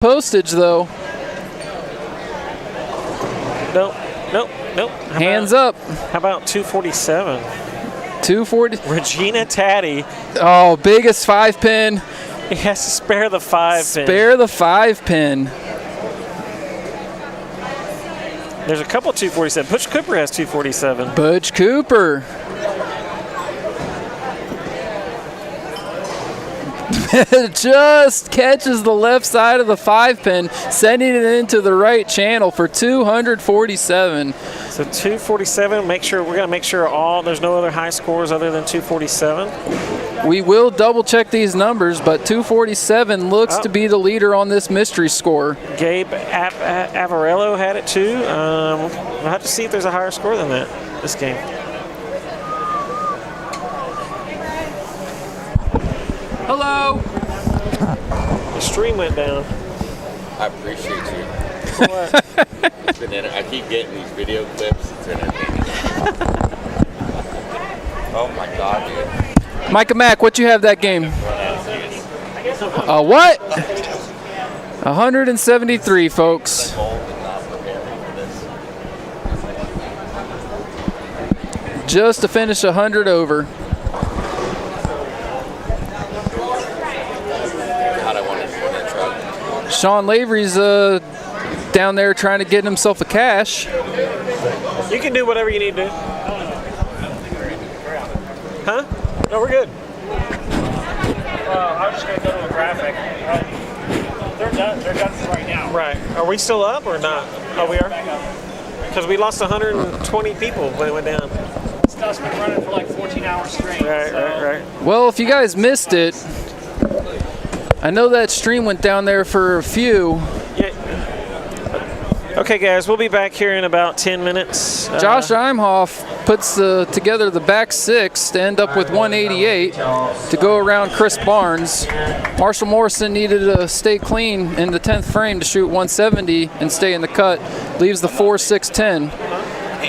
Postage, though. Nope. Hands up. How about 247? 240. Regina Taddy. Oh, biggest 5-pin. He has to spare the 5-pin. Spare the 5-pin. There's a couple 247. Butch Cooper has 247. Butch Cooper. Just catches the left side of the 5-pin, sending it into the right channel for 247. So 247. We're gonna make sure there's no other high scores other than 247. We will double check these numbers, but 247 looks to be the leader on this mystery score. Gabe Avarello had it too. We'll have to see if there's a higher score than that this game. Hello. The stream went down. I appreciate you. What? I keep getting these video clips. It's entertaining. Oh my God, dude. Micah Mack, what you have that game? What? 173, folks. Just to finish 100 over. Sean Lavery's down there trying to get himself a cash. You can do whatever you need to do. Huh? No, we're good. I was just going to go to a graphic. They're done right now. Right. Are we still up or not? Oh, we are? Because we lost 120 people when it went down. Stuff's been running for like 14 hours straight. Right. Well, if you guys missed it, I know that stream went down there for a few. Yeah. Okay, guys, we'll be back here in about 10 minutes. Josh Imhoff puts together the back six to end up with 188 to go around Chris Barnes. Marshall Morrison needed to stay clean in the 10th frame to shoot 170 and stay in the cut. Leaves the 4-6-10.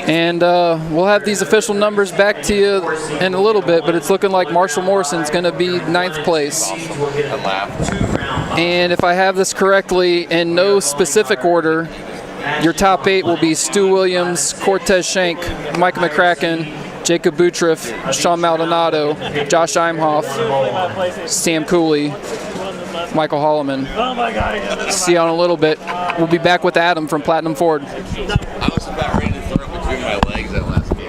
And we'll have these official numbers back to you in a little bit, but it's looking like Marshall Morrison's going to be 9th place. And if I have this correctly, in no specific order, your top 8 will be Stu Williams, Cortez Schenk, Micah McCracken, Jacob Boutriff, Sean Maldonado, Josh Imhoff, Sam Cooley, Michael Holloman. Oh my God. See you in a little bit. We'll be back with Adam from Platinum Ford. I was about ready to throw it between my legs that last game.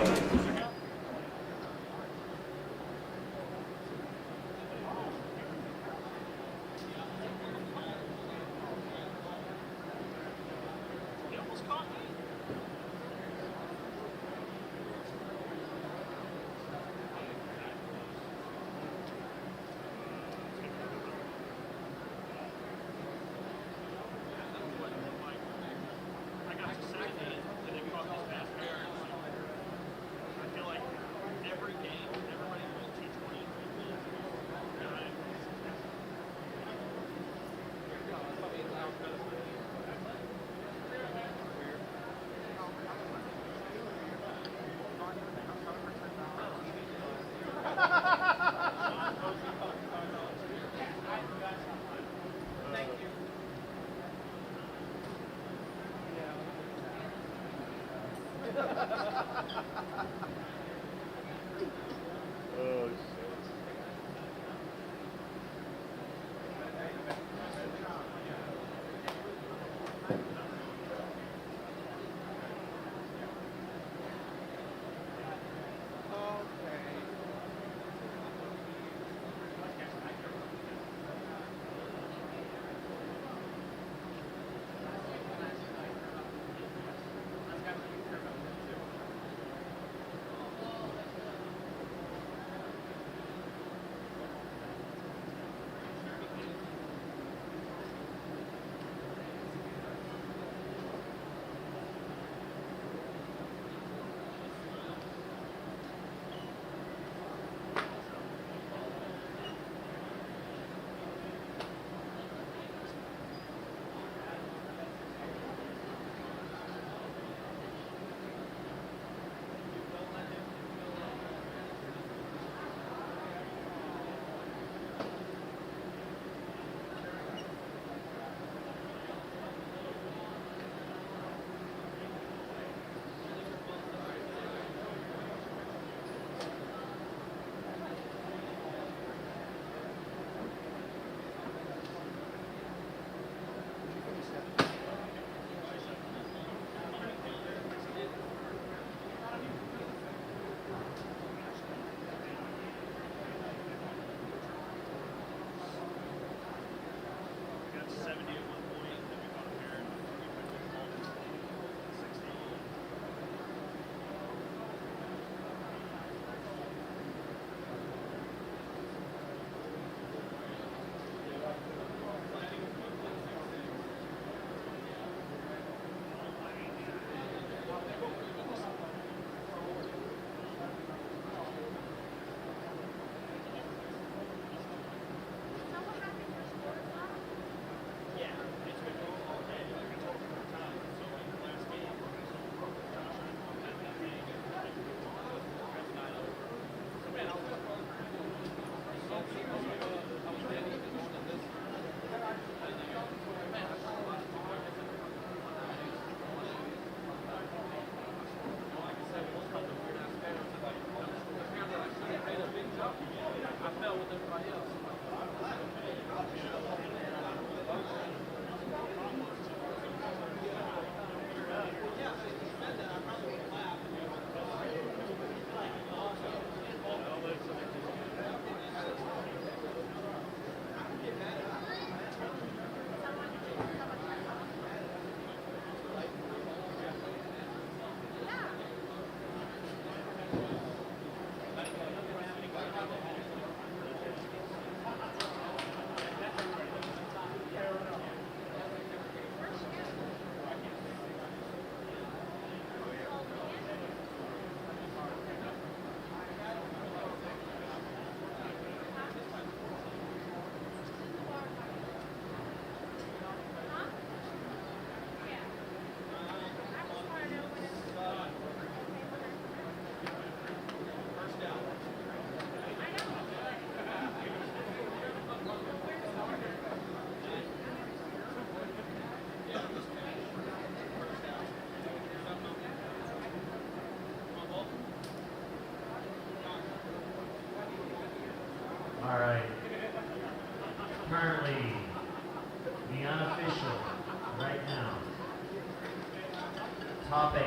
top 8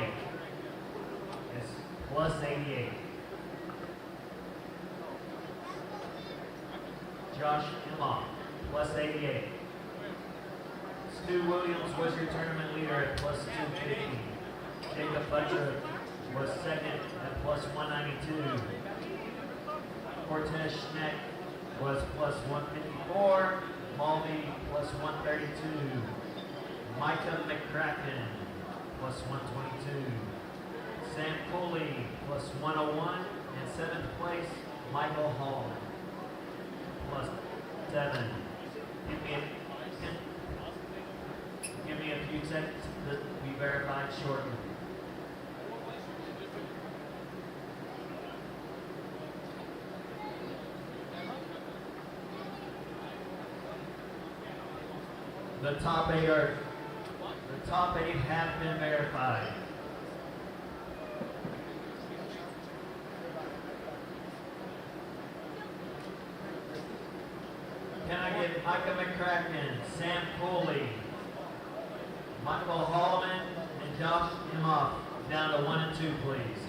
is plus 88. Josh Imhoff, plus 88. Stu Williams was your tournament leader at plus 250. Jacob Butcher was second at plus 192. Cortez Schneck was plus 154. Mulvey plus 132. Micah McCracken plus 122. Sam Cooley plus 101. And 7th place, Michael Hall plus 7. Give me a few seconds to be verified shortly. The top 8 have been verified. Can I get Micah McCracken, Sam Cooley, Michael Hallman, and Josh Imhoff down to 1 and 2, please?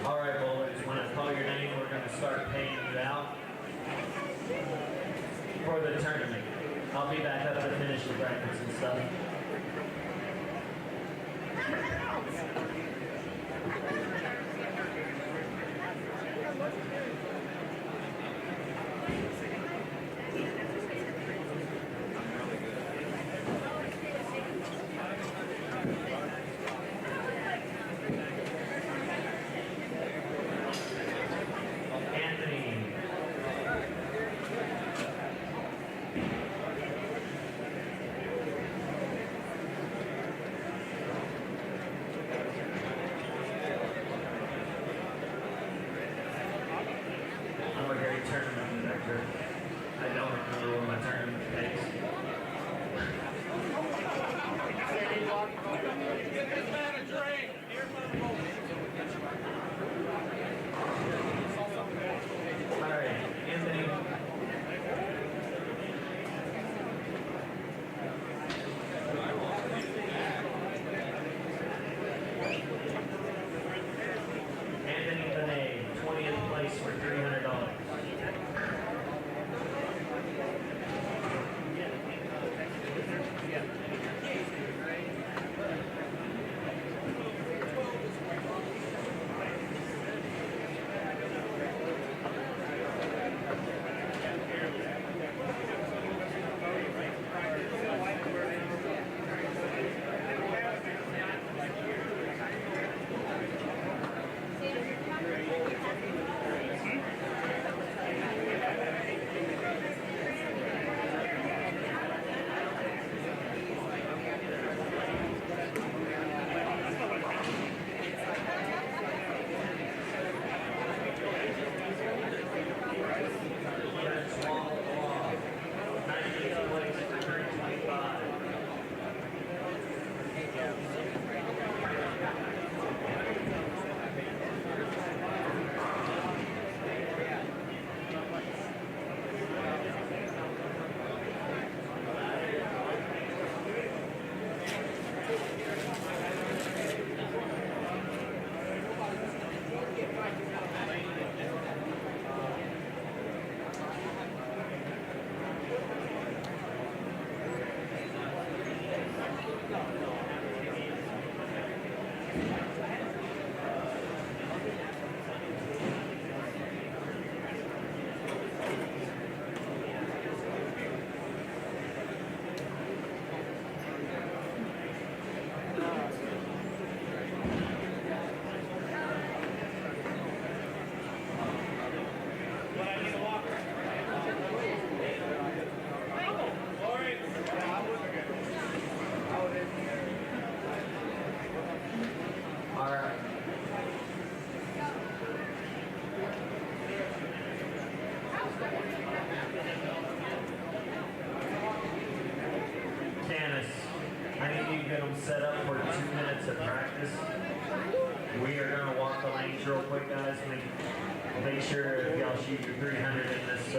All right, bowlers, when I call your name, we're going to start paying you out for the tournament. I'll be back up to finish the brackets and stuff. get them set up for 2 minutes of practice. We are going to walk the lanes real quick, guys. Make sure if y'all shoot your 300 in this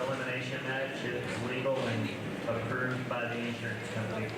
elimination match, it's legal and approved by the insurance company.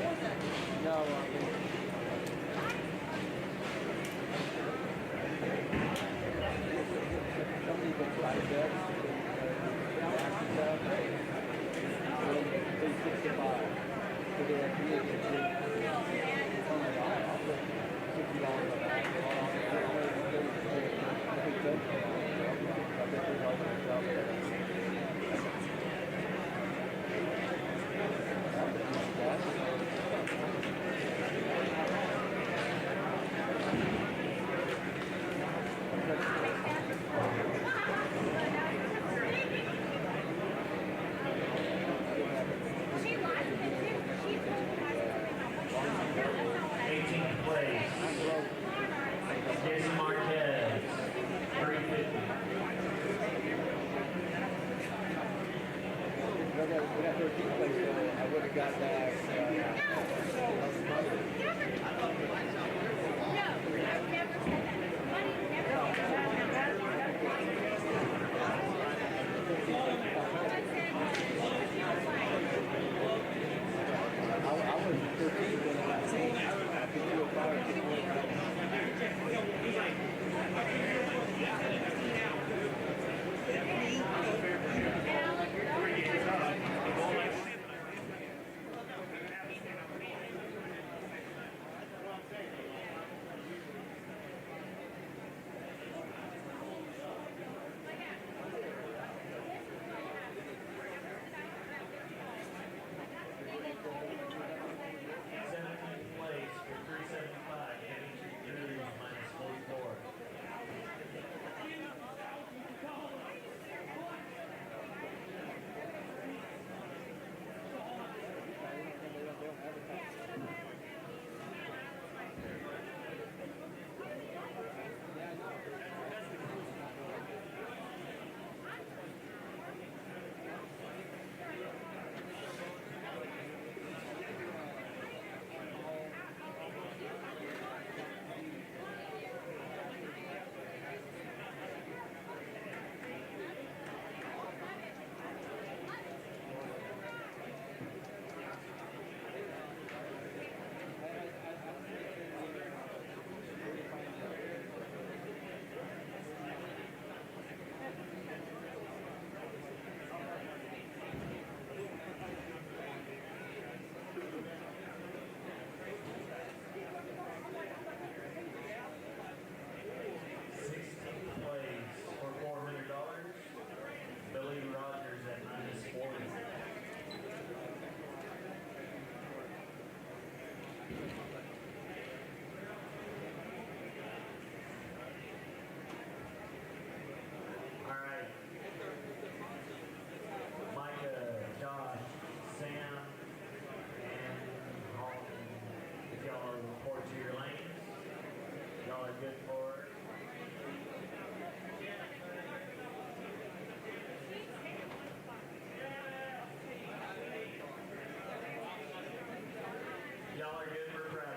Y'all are good for practice.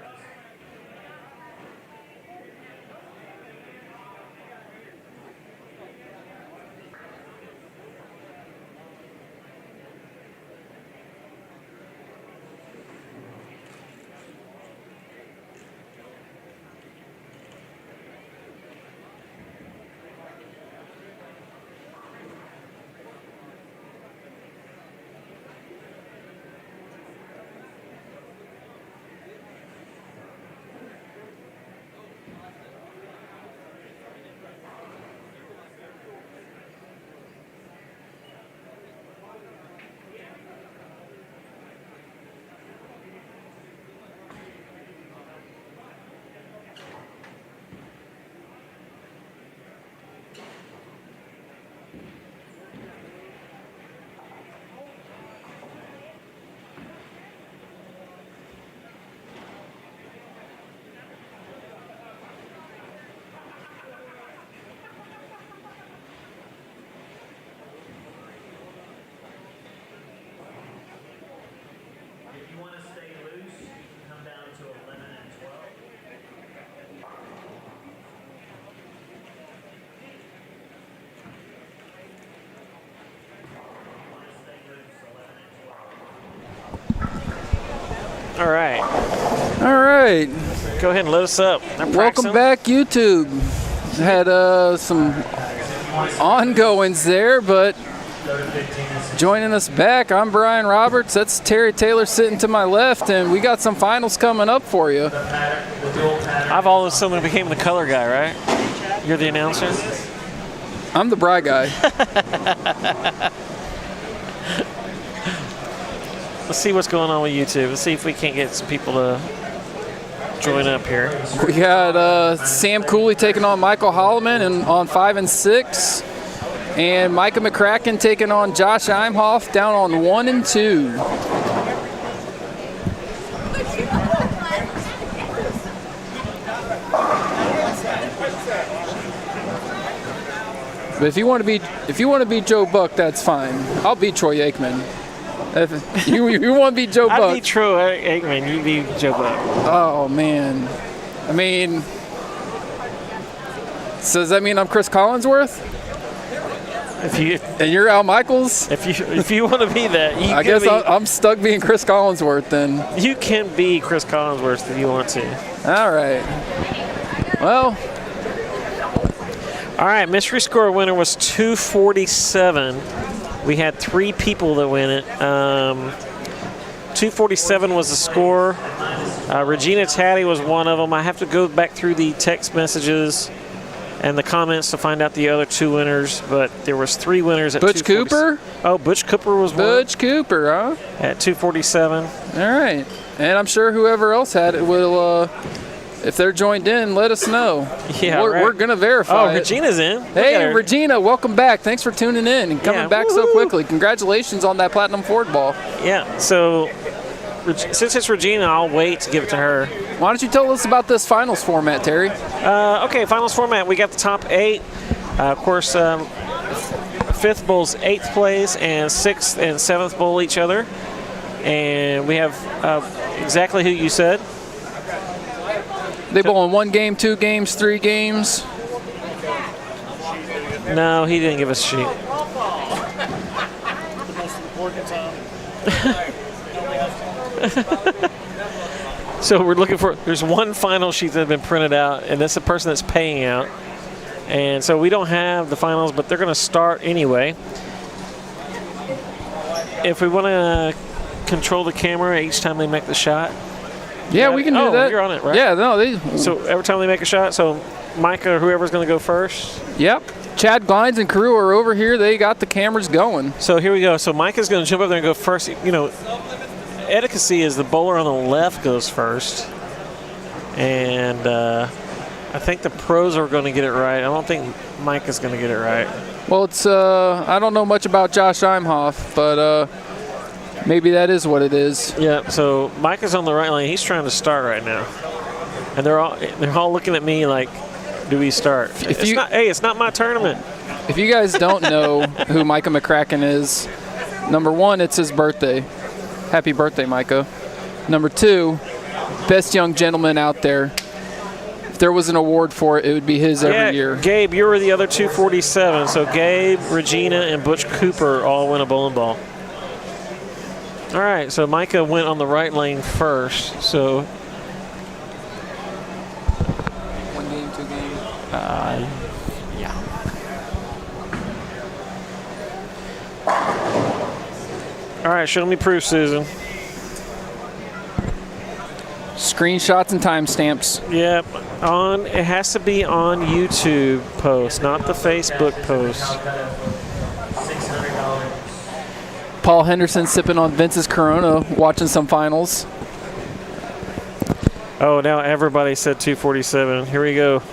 All right. All right. Go ahead and load us up. They're Welcome practicing. back, YouTube. Had some ongoings there, but joining us back, I'm Brian Roberts. That's Terry Taylor sitting to my left, and we got some finals coming up for you. I've all of a sudden became the color guy, right? You're the announcer? I'm the Bry guy. Let's see what's going on with YouTube. Let's see if we can't get some people to join up here. We got Sam Cooley taking on Michael Holloman and on 5 and 6. And Micah McCracken taking on Josh Imhoff down on 1 and 2. But if you want to beat Joe Buck, that's fine. I'll beat Troy Aikman. If you want to beat Joe I'd Buck. be Troy Aikman. You'd be Joe Buck. Oh man. I mean, so does that mean I'm Chris Collinsworth? And you're Al Michaels? If you want to be that, I guess I'm stuck being Chris Collinsworth then. You can be Chris Collinsworth if you want to. All right. Well. All right, mystery score winner was 247. We had 3 people that win it. 247 was the score. Regina Taddy was one of them. I have to go back through the text messages and the comments to find out the other 2 winners, but there was 3 winners at Butch Cooper? Oh, Butch Cooper was one. Butch Cooper, huh? At 247. All right. And I'm sure whoever else had it will, if they're joined in, let us know. Yeah, we're going to verify it. Regina's in. Hey, Regina, welcome back. Thanks for tuning in and coming back so quickly. Congratulations on that Platinum Ford ball. Yeah, so since it's Regina, I'll wait to give it to her. Why don't you tell us about this finals format, Terry? Okay, finals format. We got the top 8. Of course, 5th bowl's 8th place, and 6th and 7th bowl each other. And we have exactly who you said. They bowl in 1 game, 2 games, 3 games. No, he didn't give us a sheet. The most important time. So we're looking for, there's 1 final sheet that has been printed out, and that's the person that's paying out. And so we don't have the finals, but they're going to start anyway. If we want to control the camera each time they make the shot. Yeah, we can do that. You're on it, right? Yeah, no. So every time they make a shot, so Micah or whoever's going to go first. Yep. Chad Glines and crew are over here. They got the cameras going. So here we go. So Micah's going to jump up there and go first. You know, etiquette is the bowler on the left goes first. And I think the pros are going to get it right. I don't think Micah's going to get it right. Well, it's I don't know much about Josh Imhoff, but maybe that is what it is. Yeah, so Micah's on the right lane. He's trying to start right now. And they're all looking at me like, do we start? It's not my tournament. If you guys don't know who Micah McCracken is, number 1, it's his birthday. Happy birthday, Micah. Number 2, best young gentleman out there. If there was an award for it, it would be his every year. Gabe, you were the other 247. So Gabe, Regina, and Butch Cooper all win a bowling ball. All right, so Micah went on the right lane first. So 1 game, 2 games. yeah. All right, show me proof, Susan. Screenshots and timestamps. Yep, it has to be on YouTube post, not the Facebook post. Paul Henderson sipping on Vince's Corona, watching some finals. Oh, now everybody said 247. Here we go.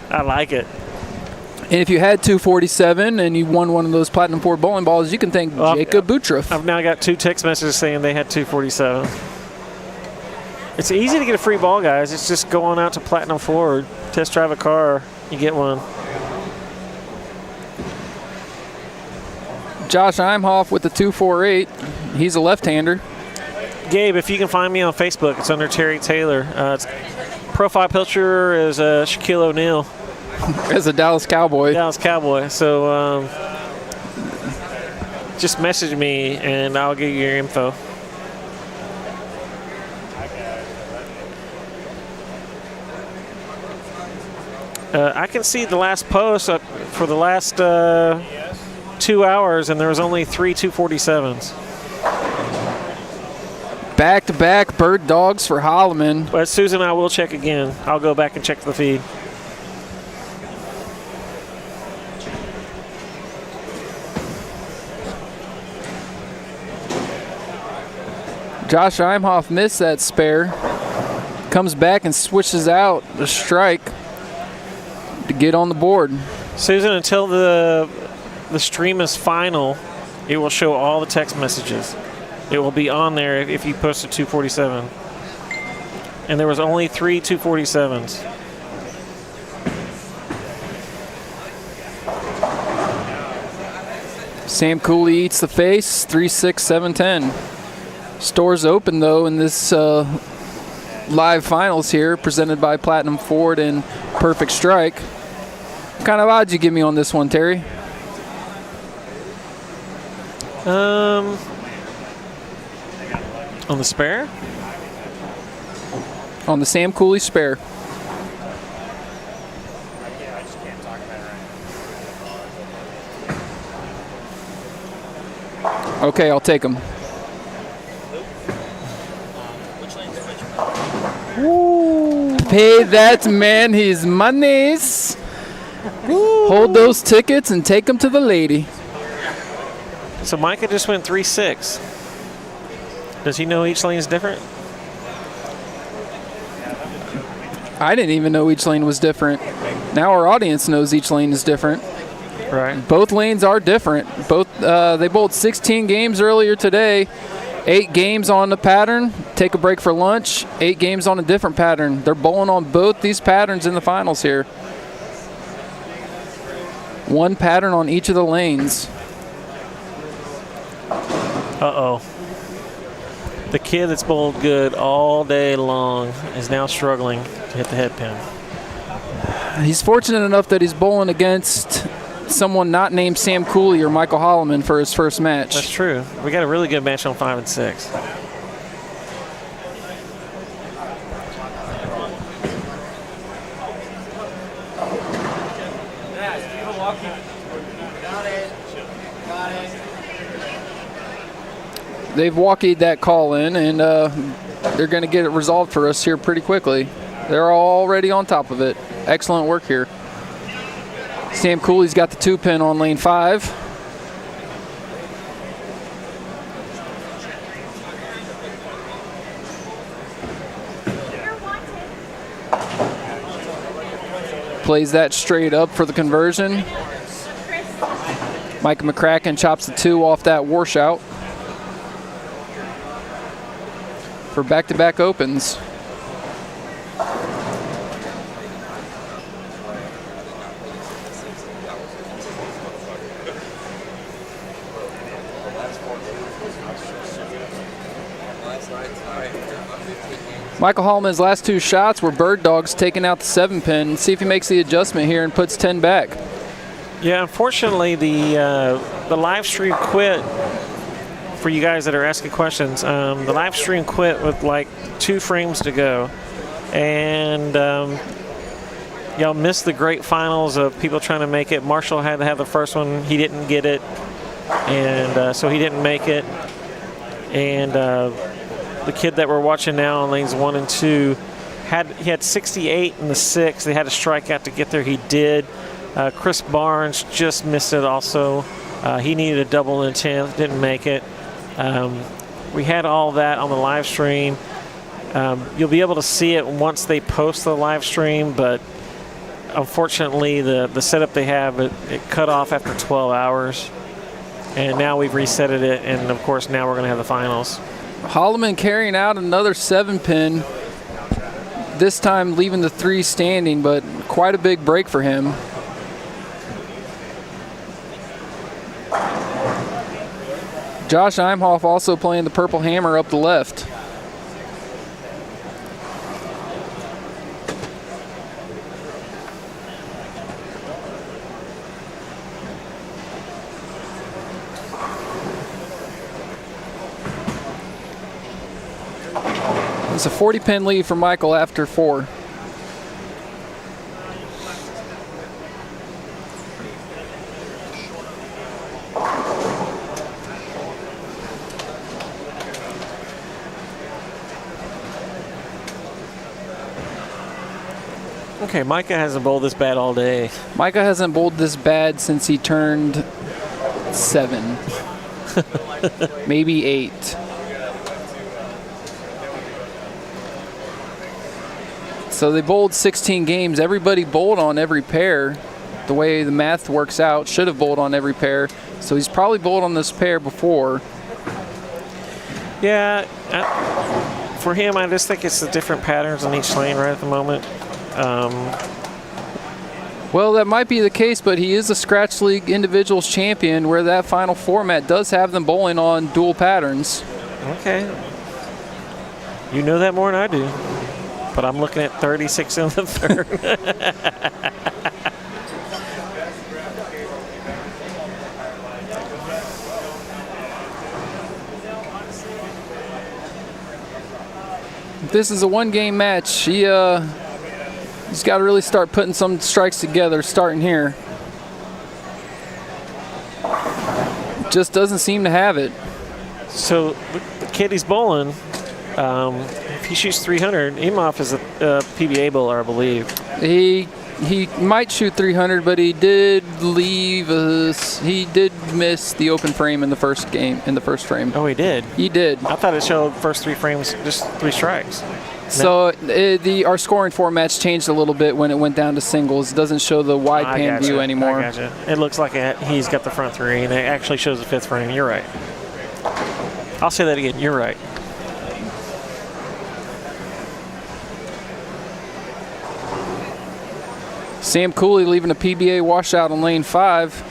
I like it. And if you had 247 and you won one of those Platinum Ford bowling balls, you can thank Jacob Butroff. I've now got 2 text messages saying they had 247. It's easy to get a free ball, guys. It's just go on out to Platinum Ford, test drive a car, you get one. Josh Imhoff with the 248. He's a left-hander. Gabe, if you can find me on Facebook, it's under Terry Taylor. Profile picture is Shaquille O'Neal. As a Dallas Cowboy. Dallas Cowboy. So just message me and I'll give you your info. I can see the last post for the last 2 hours, and there was only 3 247s. Back-to-back bird dogs for Holloman. But Susan, I will check again. I'll go back and check the feed. Josh Imhoff missed that spare. Comes back and switches out the strike to get on the board. Susan, until the stream is final, it will show all the text messages. It will be on there if you post a 247. And there was only 3 247s. Sam Cooley eats the face, 3-6, 7-10. Stores open, though, in this live finals here, presented by Platinum Ford and Perfect Strike. What kind of odds you give me on this one, Terry? On the spare? On the Sam Cooley spare. Okay, I'll take him. Pay that man his monies. Hold those tickets and take them to the lady. So Micah just went 3-6. Does he know each lane is different? I didn't even know each lane was different. Now our audience knows each lane is different. Right. Both lanes are different. They bowled 16 games earlier today. 8 games on the pattern, take a break for lunch. 8 games on a different pattern. They're bowling on both these patterns in the finals here. 1 pattern on each of the lanes. Uh-oh. The kid that's bowled good all day long is now struggling to hit the head pin. He's fortunate enough that he's bowling against someone not named Sam Cooley or Michael Holloman for his first match. That's true. We got a really good match on 5 and 6. They've walkied that call in, and they're going to get it resolved for us here pretty quickly. They're already on top of it. Excellent work here. Sam Cooley's got the 2-pin on lane 5. Plays that straight up for the conversion. Mike McCracken chops the 2 off that washout for back-to-back opens. Michael Hallman's last 2 shots were bird dogs taking out the 7-pin. See if he makes the adjustment here and puts 10 back. Yeah, unfortunately, the live stream quit. For you guys that are asking questions, the live stream quit with like 2 frames to go, and y'all missed the great finals of people trying to make it. Marshall had to have the first one; he didn't get it, and so he didn't make it. And the kid that we're watching now on lanes 1 and 2 he had 68 in the 6. They had to strike out to get there. He did. Chris Barnes just missed it also. He needed a double in 10th, didn't make it. We had all that on the live stream. You'll be able to see it once they post the live stream, but unfortunately the setup they have, it cut off after 12 hours. And now we've reset it, and of course now we're going to have the finals. Holloman carrying out another 7-pin, this time leaving the 3 standing, but quite a big break for him. Josh Imhoff also playing the purple hammer up the left. It's a 40-pin lead for Michael after 4. Okay, Micah hasn't bowled this bad all day. Micah hasn't bowled this bad since he turned 7, maybe 8. So they bowled 16 games. Everybody bowled on every pair. The way the math works out, should have bowled on every pair. So he's probably bowled on this pair before. Yeah, for him, I just think it's the different patterns on each lane right at the moment. Well, that might be the case, but he is a Scratch League Individuals champion where that final format does have them bowling on dual patterns. Okay. You know that more than I do. But I'm looking at 36 in the third. This is a one-game match. He's got to really start putting some strikes together starting here. Just doesn't seem to have it. So the kid he's bowling, if he shoots 300, Imhoff is a PBA bowler, I believe. He might shoot 300, but he did leave us. He did miss the open frame in the first game, in the first frame. Oh, he did? He did. I thought it showed first 3 frames, just 3 strikes. So our scoring formats changed a little bit when it went down to singles. It doesn't show the wide pan view anymore. I gotcha. It looks like he's got the front 3, and it actually shows the 5th frame. You're right. I'll say that again. You're right. Sam Cooley leaving a PBA washout on lane 5.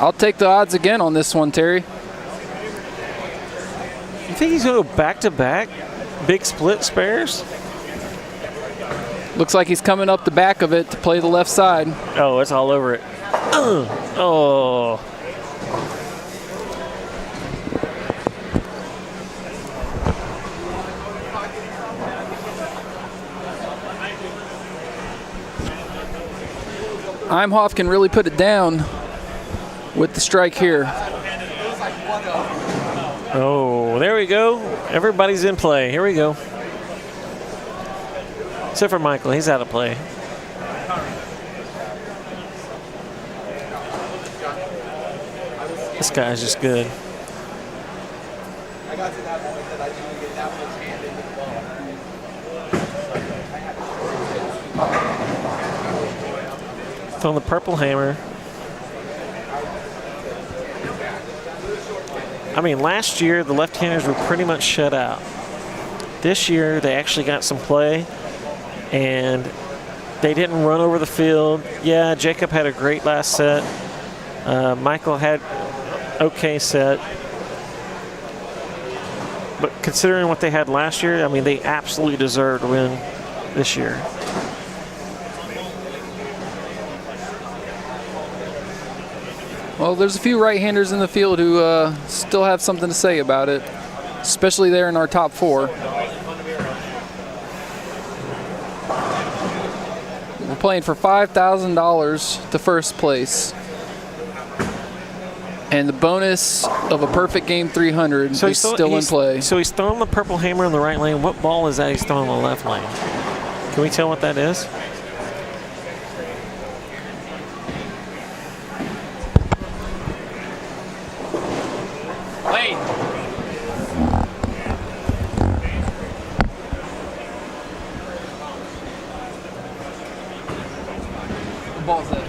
I'll take the odds again on this one, Terry. You think he's going to go back-to-back big split spares? Looks like he's coming up the back of it to play the left side. Oh, it's all over it. Oh. Imhoff can really put it down with the strike here. Oh, there we go. Everybody's in play. Here we go. Except for Michael. He's out of play. This guy's just good. Throwing the purple hammer. I mean, last year the left-handers were pretty much shut out. This year they actually got some play, and they didn't run over the field. Yeah, Jacob had a great last set. Michael had okay set. But considering what they had last year, I mean, they absolutely deserved to win this year. Well, there's a few right-handers in the field who still have something to say about it, especially there in our top 4. We're playing for $5,000 to first place. And the bonus of a perfect game 300 is still in play. So he's throwing the purple hammer in the right lane. What ball is that he's throwing in the left lane? Can we tell what that is? Lane. The ball's there.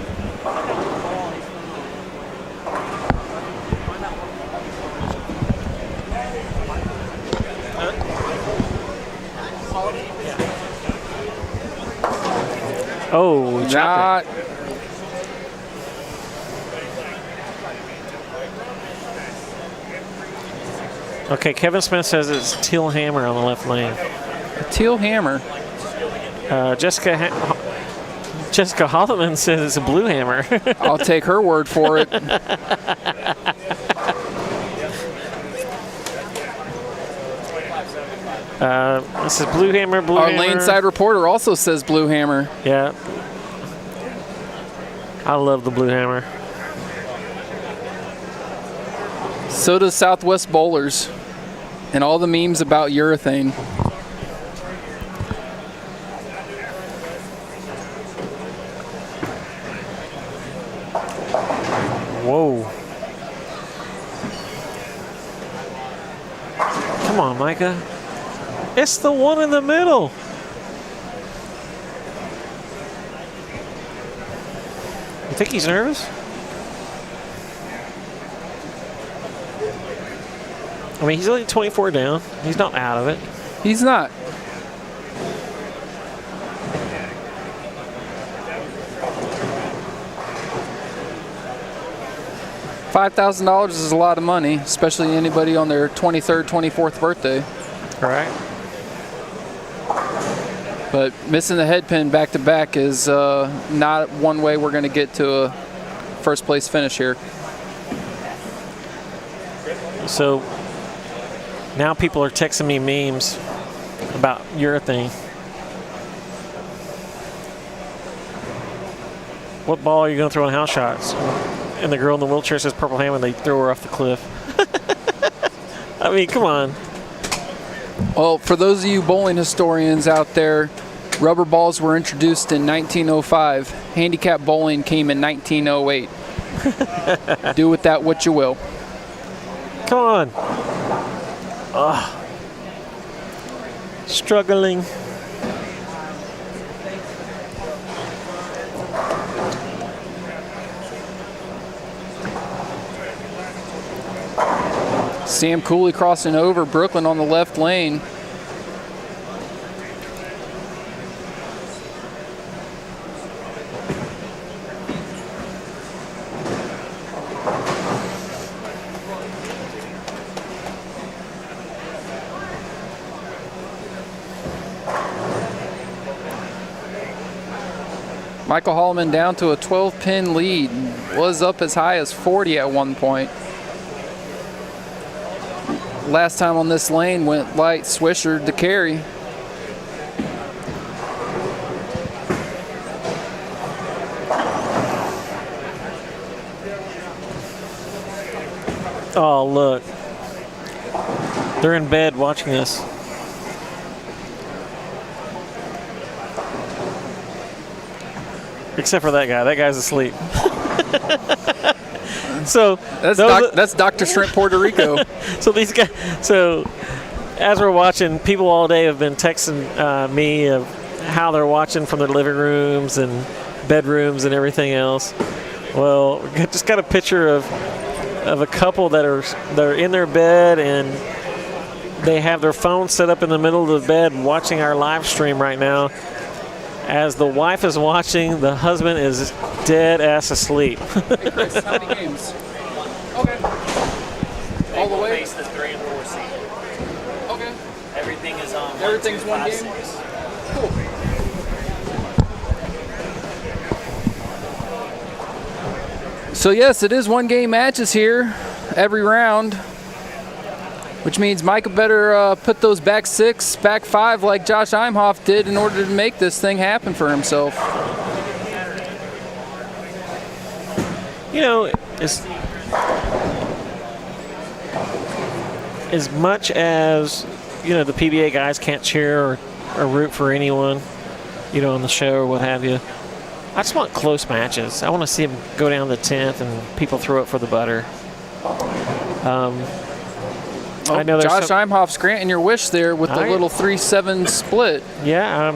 Oh, he chopped it. Okay, Kevin Smith says it's teal hammer on the left lane. A teal hammer. Jessica Holloman says it's a blue hammer. I'll take her word for it. This is blue hammer, blue Our hammer. lane side reporter also says blue hammer. Yeah. I love the blue hammer. So does Southwest Bowlers and all the memes about urethane. Whoa. Come on, Micah. It's the one in the middle. You think he's nervous? I mean, he's only 24 down. He's not out of it. He's not. $5,000 is a lot of money, especially anybody on their 23rd, 24th birthday. All right. But missing the head pin back to back is not one way we're going to get to a first place finish here. So now people are texting me memes about your thing. What ball are you going to throw in house shots? And the girl in the wheelchair says Purple Ham, and they throw her off the cliff. I mean, come on. Well, for those of you bowling historians out there, rubber balls were introduced in 1905. Handicap bowling came in 1908. Do with that what you will. Come on. Ugh. Struggling. Sam Cooley crossing over, Brooklyn on the left lane. Michael Holloman down to a 12-pin lead. Was up as high as 40 at one point. Last time on this lane went light Swisher to carry. Oh, look. They're in bed watching us. Except for that guy. That guy's asleep. So that's Dr. Shrimp Puerto Rico. So these guys. So as we're watching, people all day have been texting me of how they're watching from their living rooms and bedrooms and everything else. Well, just got a picture of a couple that are in their bed and they have their phone set up in the middle of the bed watching our live stream right now. As the wife is watching, the husband is dead ass asleep. Hey Chris, how many games? Okay. All the way? Face the 3 and 4 seed. Okay. Everything is on. Everything's 1, 2, 5, one game? 6. Cool. So yes, it is one game matches here every round, which means Micah better put those back 6, back 5 like Josh Imhoff did in order to make this thing happen for himself. You know, as much as, you know, the PBA guys can't cheer or root for anyone, you know, on the show or what have you, I just want close matches. I want to see them go down the 10th and people throw it for the butter. I know Josh Imhoff's granting your wish there with the little 3-7 split. Yeah,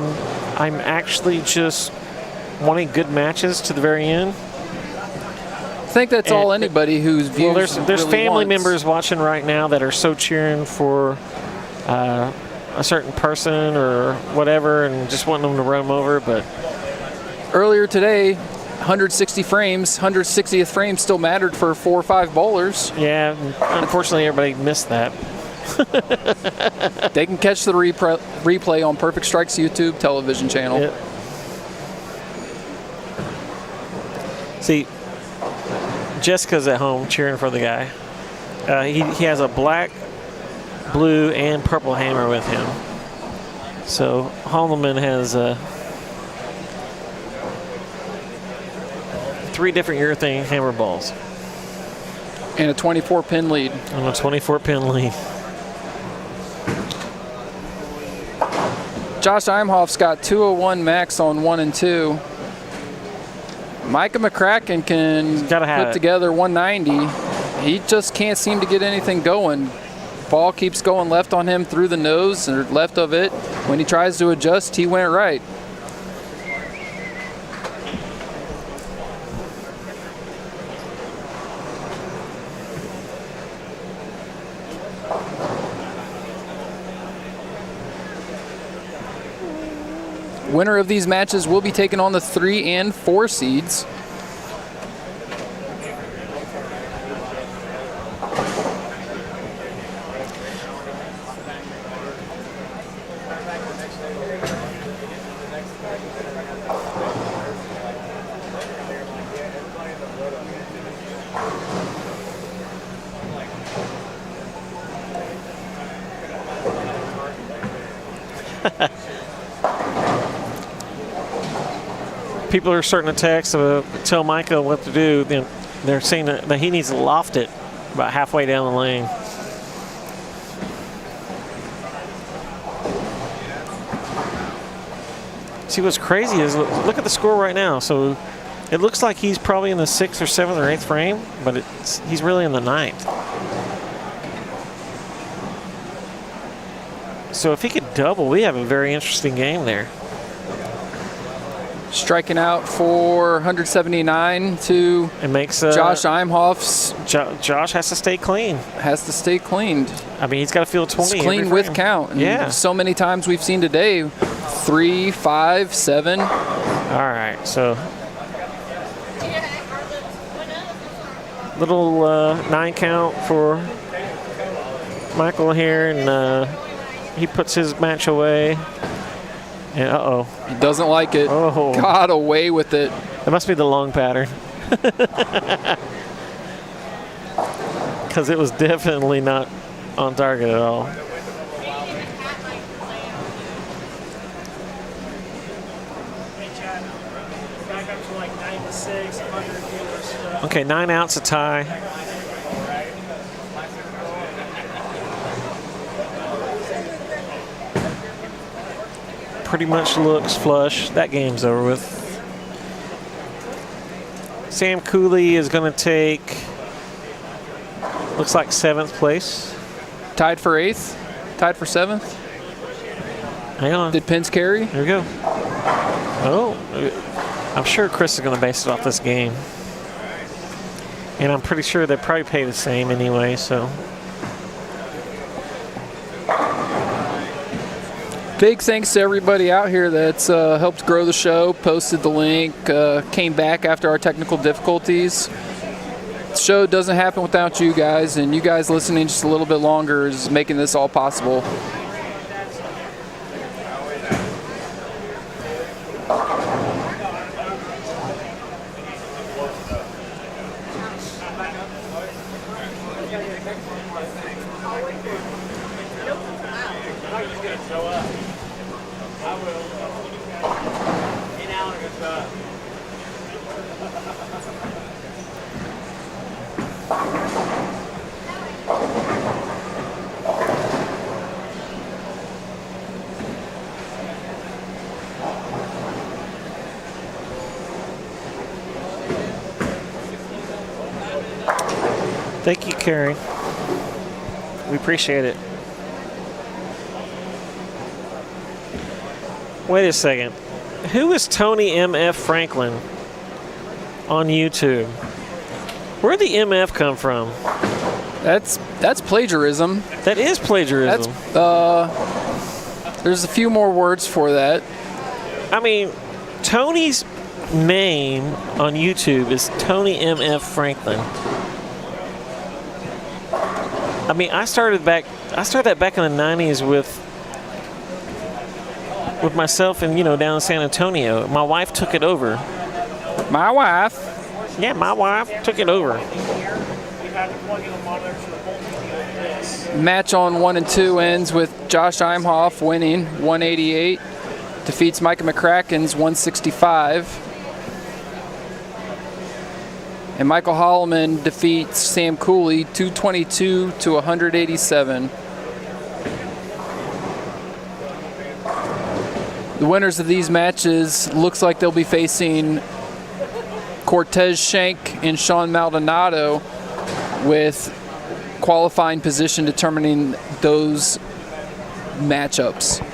I'm actually just wanting good matches to the very end. I think that's all anybody who's viewed. Well, there's really family wants. members watching right now that are so cheering for a certain person or whatever and just wanting them to run them over. But earlier today, 160 frames, 160th frame still mattered for 4 or 5 bowlers. yeah, unfortunately, everybody missed that. They can catch the replay on Perfect Strikes YouTube television channel. Yep. See, Jessica's at home cheering for the guy. He has a black, blue, and purple hammer with him. So Holloman has 3 different urethane hammer balls. And a 24-pin lead. On a 24-pin lead. Josh Imhoff's got 201 max on 1 and 2. Micah McCracken can Gotta have put it. together 190. He just can't seem to get anything going. Ball keeps going left on him through the nose or left of it. When he tries to adjust, he went right. Winner of these matches will be taking on the 3 and 4 seeds. People are starting to text tell Micah what to do. They're saying that he needs to loft it about halfway down the lane. See, what's crazy is look at the score right now. So it looks like he's probably in the 6th or 7th or 8th frame, but he's really in the 9th. So if he could double, we have a very interesting game there. Striking out for 179 to It makes Josh Imhoff's Josh has to stay clean. has to stay cleaned. I mean, he's got to feel 20. It's every clean with frame. count. And Yeah. so many times we've seen today, 3, 5, 7. All right, so little 9 count for Michael here, and he puts his match away. And uh-oh. He doesn't like it. Oh. Got away with it. That must be the long pattern. Because it was definitely not on target at all. Hey, Chad. Back up to like 96, 100 viewers. Okay, 9 outs, a tie. Pretty much looks flush. That game's over with. Sam Cooley is going to take, looks like 7th place. Tied for 8th. Tied for 7th. Hang on. Did Pence carry? Here we go. Oh, I'm sure Chris is going to base it off this game. And I'm pretty sure they probably pay the same anyway, so. Big thanks to everybody out here that's helped grow the show, posted the link, came back after our technical difficulties. The show doesn't happen without you guys, and you guys listening just a little bit longer is making this all possible. Thank you, Carrie. We appreciate it. Wait a second. Who is Tony M.F. Franklin on YouTube? Where'd the MF come from? That's plagiarism. That is plagiarism. There's a few more words for that. I mean, Tony's name on YouTube is Tony M.F. Franklin. I mean, I started that back in the 90s with myself and, down in San Antonio. My wife took it over. My wife. Yeah, my wife took it over. Match on 1 and 2 ends with Josh Imhoff winning 188. Defeats Micah McCracken's 165. And Michael Holloman defeats Sam Cooley 222 to 187. The winners of these matches looks like they'll be facing Cortez Shank and Sean Maldonado with qualifying position determining those matchups.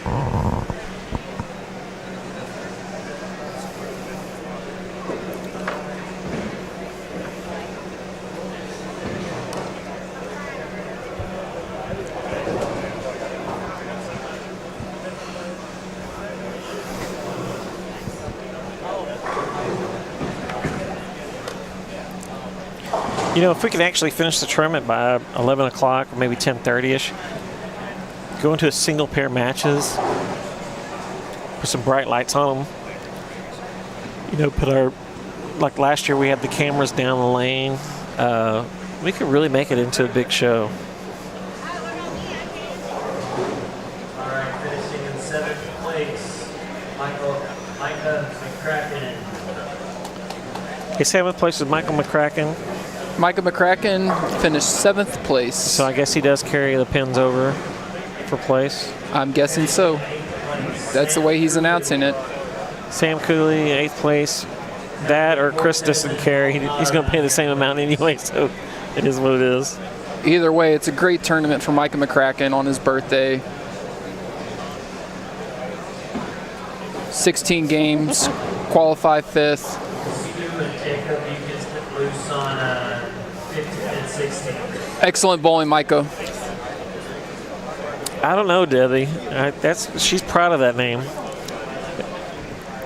You know, if we could actually finish the tournament by 11 o'clock or maybe 10:30ish, go into a single pair matches, put some bright lights on them. You know, put our, like last year we had the cameras down the lane. We could really make it into a big show. All right, finishing in 7th place, Micah McCracken. Okay, 7th place is Michael McCracken. Micah McCracken finished 7th place. So I guess he does carry the pins over for place. I'm guessing so. That's the way he's announcing it. Sam Cooley, 8th place. That or Chris doesn't carry. He's going to pay the same amount anyway, so it is what it is. Either way, it's a great tournament for Micah McCracken on his birthday. 16 games, qualify 5th. Jacob, you can step loose on 15 and 16. Excellent bowling, Micah. I don't know, Debbie. She's proud of that name.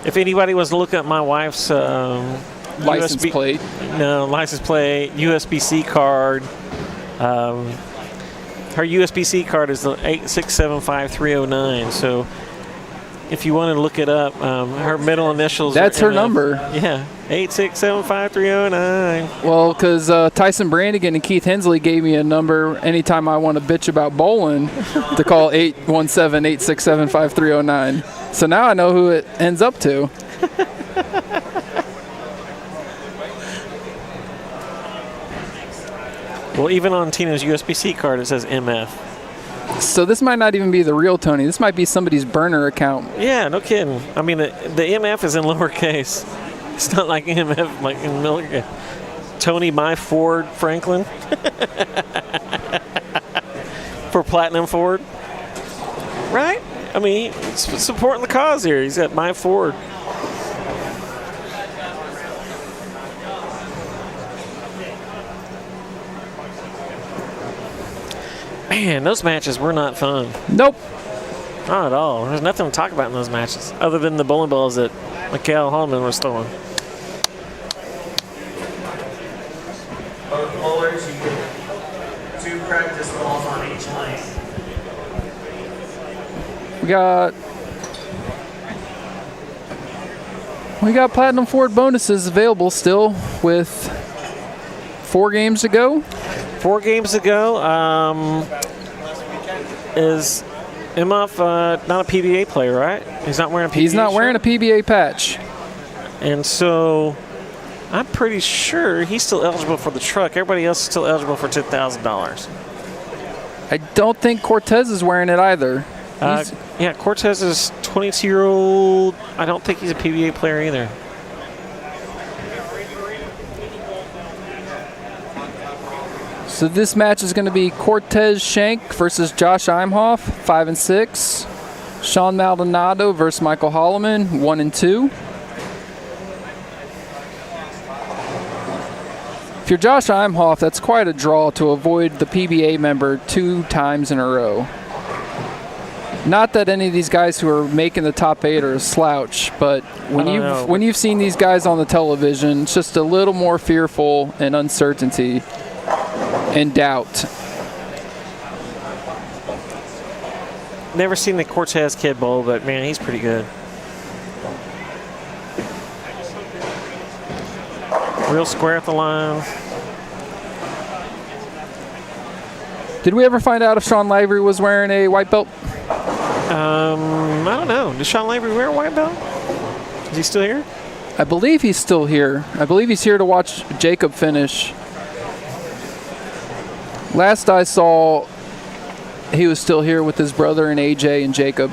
If anybody was to look at my wife's License plate. No, license plate, USB-C card. Her USB-C card is the 8675309. So if you wanted to look it up, her middle initials. That's her number. Yeah, 8675309. Well, because Tyson Brannigan and Keith Hensley gave me a number anytime I want to bitch about bowling to call 817-867-5309. So now I know who it ends up to. Well, even on Tina's USB-C card, it says MF. So this might not even be the real Tony. This might be somebody's burner account. Yeah, no kidding. I mean, the MF is in lowercase. It's not like MF like in Miller. Tony My Ford Franklin for Platinum Ford, right? I mean, he's supporting the cause here. He's at My Ford. Man, those matches were not fun. Nope. Not at all. There's nothing to talk about in those matches other than the bowling balls that Mikhail Holman was throwing. Both bowlers, you get 2 practice balls on each lane. We got Platinum Ford bonuses available still with 4 games to go. 4 games to go. Is Imhoff not a PBA player, right? He's not wearing a PBA He's not shirt? wearing a PBA patch. And so I'm pretty sure he's still eligible for the truck. Everybody else is still eligible for $10,000. I don't think Cortez is wearing it either. Yeah, Cortez is 22-year-old. I don't think he's a PBA player either. So this match is going to be Cortez Shank versus Josh Imhoff, 5 and 6. Sean Maldonado versus Michael Holloman, 1 and 2. If you're Josh Imhoff, that's quite a draw to avoid the PBA member 2 times in a row. Not that any of these guys who are making the top 8 are a slouch, but when you've seen these guys on the television, it's just a little more fearful and uncertainty and doubt. Never seen the Cortez kid bowl, but man, he's pretty good. Real square at the line. Did we ever find out if Sean Lavery was wearing a white belt? I don't know. Does Sean Lavery wear a white belt? Is he still here? I believe he's still here. I believe he's here to watch Jacob finish. Last I saw, he was still here with his brother and AJ and Jacob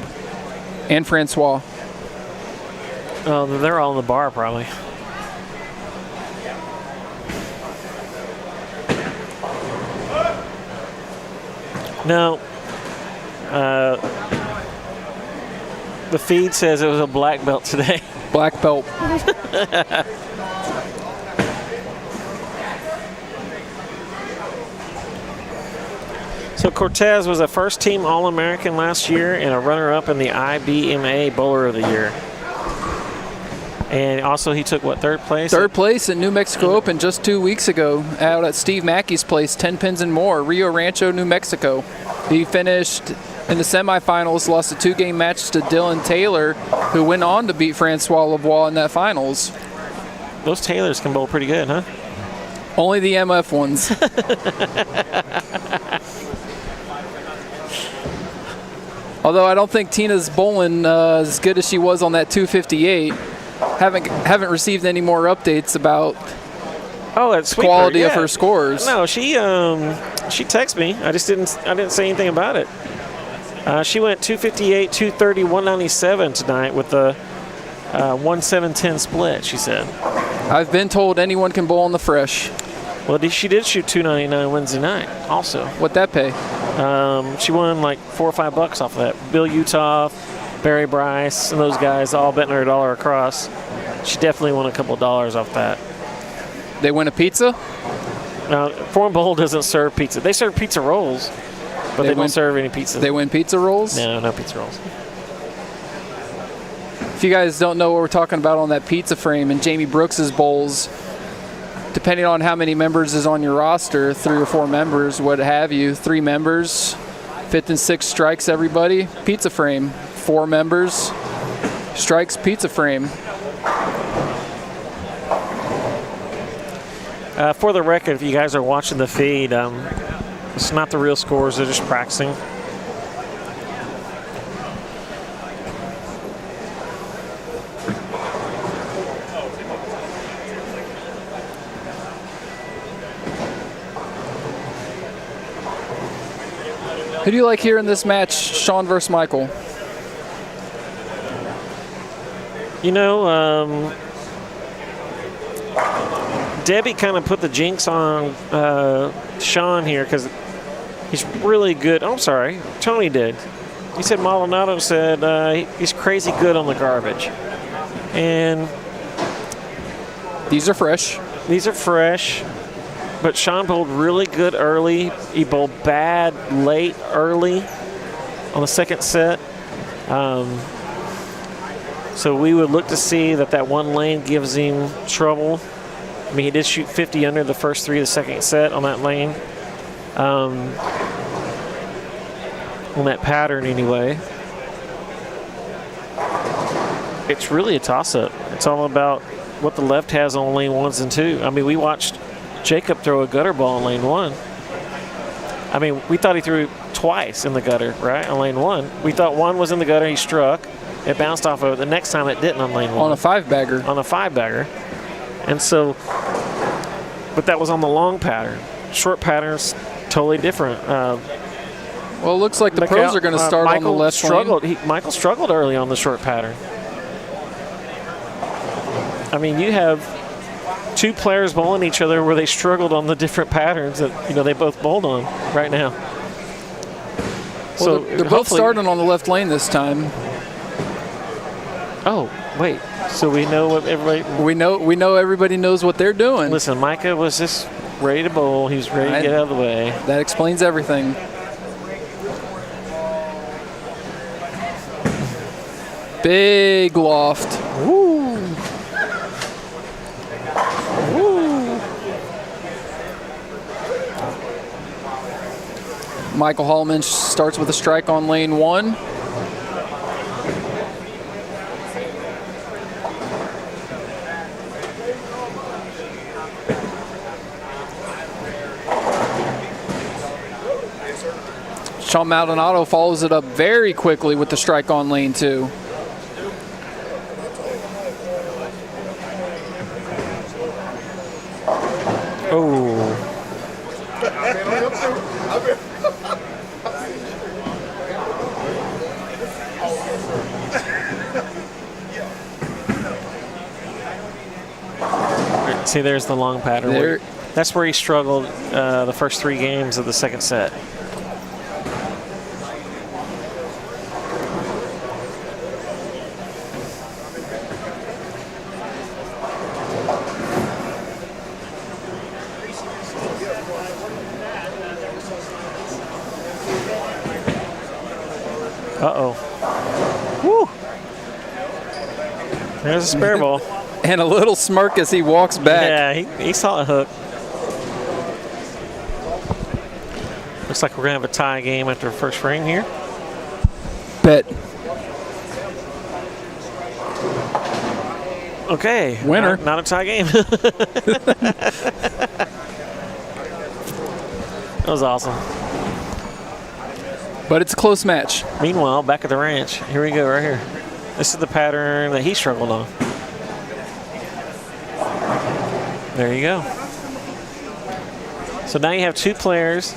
and Francois. Oh, they're all in the bar probably. No. The feed says it was a black belt today. Black belt. So Cortez was a first-team All-American last year and a runner-up in the IBMA Bowler of the Year. And also he took, what, third place? Third place at New Mexico Open just 2 weeks ago out at Steve Mackey's place, 10 pins and more, Rio Rancho, New Mexico. He finished in the semifinals, lost a 2-game match to Dylan Taylor, who went on to beat Francois Lavoie in that finals. Those Taylors can bowl pretty good, huh? Only the MF ones. Although I don't think Tina's bowling as good as she was on that 258. Haven't received any more updates about quality of her scores. No, she texted me. I didn't say anything about it. She went 258, 230, 197 tonight with the 1-7-10 split, she said. I've been told anyone can bowl on the fresh. Well, she did shoot 299 Wednesday night also. What'd that pay? She won like $4 or $5 off of that. Bill Utah, Barry Bryce, and those guys all betting her $1 across. She definitely won a couple of dollars off that. They win a pizza? Now, Foreign Bowl doesn't serve pizza. They serve pizza rolls, but they don't serve any pizza. They win pizza rolls? No pizza rolls. If you guys don't know what we're talking about on that pizza frame and Jamie Brooks's bowls, depending on how many members is on your roster, 3 or 4 members, what have you, 3 members, 5th and 6th strikes everybody, pizza frame. 4 members, strikes, pizza frame. For the record, if you guys are watching the feed, it's not the real scores, they're just practicing. Who do you like here in this match, Sean versus Michael? You know, Debbie kind of put the jinx on Sean here because he's really good. Oh, I'm sorry, Tony did. He said Maldonado said he's crazy good on the garbage. And these are fresh. These are fresh. But Sean bowled really good early. He bowled bad late early on the second set. So we would look to see that one lane gives him trouble. I mean, he did shoot 50 under the first 3 of the second set on that lane. On that pattern anyway. It's really a toss-up. It's all about what the left has on lane 1s and 2. I mean, we watched Jacob throw a gutter ball in lane 1. I mean, we thought he threw twice in the gutter, right, on lane 1. We thought one was in the gutter, he struck. It bounced off of it. The next time it didn't on lane 1. On a 5-bagger. On a 5-bagger. And so, but that was on the long pattern. Short pattern's totally different. Well, it looks like the pros are going to start on the left lane. Michael struggled early on the short pattern. I mean, you have 2 players bowling each other where they struggled on the different patterns that they both bowled on right now. Well, so they're both starting on the left lane this time. Oh, wait. So we know what everybody. We know everybody knows what they're doing. Listen, Micah was just ready to bowl. He was ready to get out of the way. That explains everything. Big loft. Woo. Woo. Michael Hallman starts with a strike on lane 1. Sean Maldonado follows it up very quickly with the strike on lane 2. Oh. See, there's the long pattern. That's where he struggled the first 3 games of the second set. There's a spare ball. And a little smirk as he walks back. Yeah, he saw a hook. Looks like we're going to have a tie game after the first frame here. Bet. Okay. Winner. Not a tie game. That was awesome. But it's a close match. Meanwhile, back at the ranch, here we go right here. This is the pattern that he struggled on. There you go. So now you have two players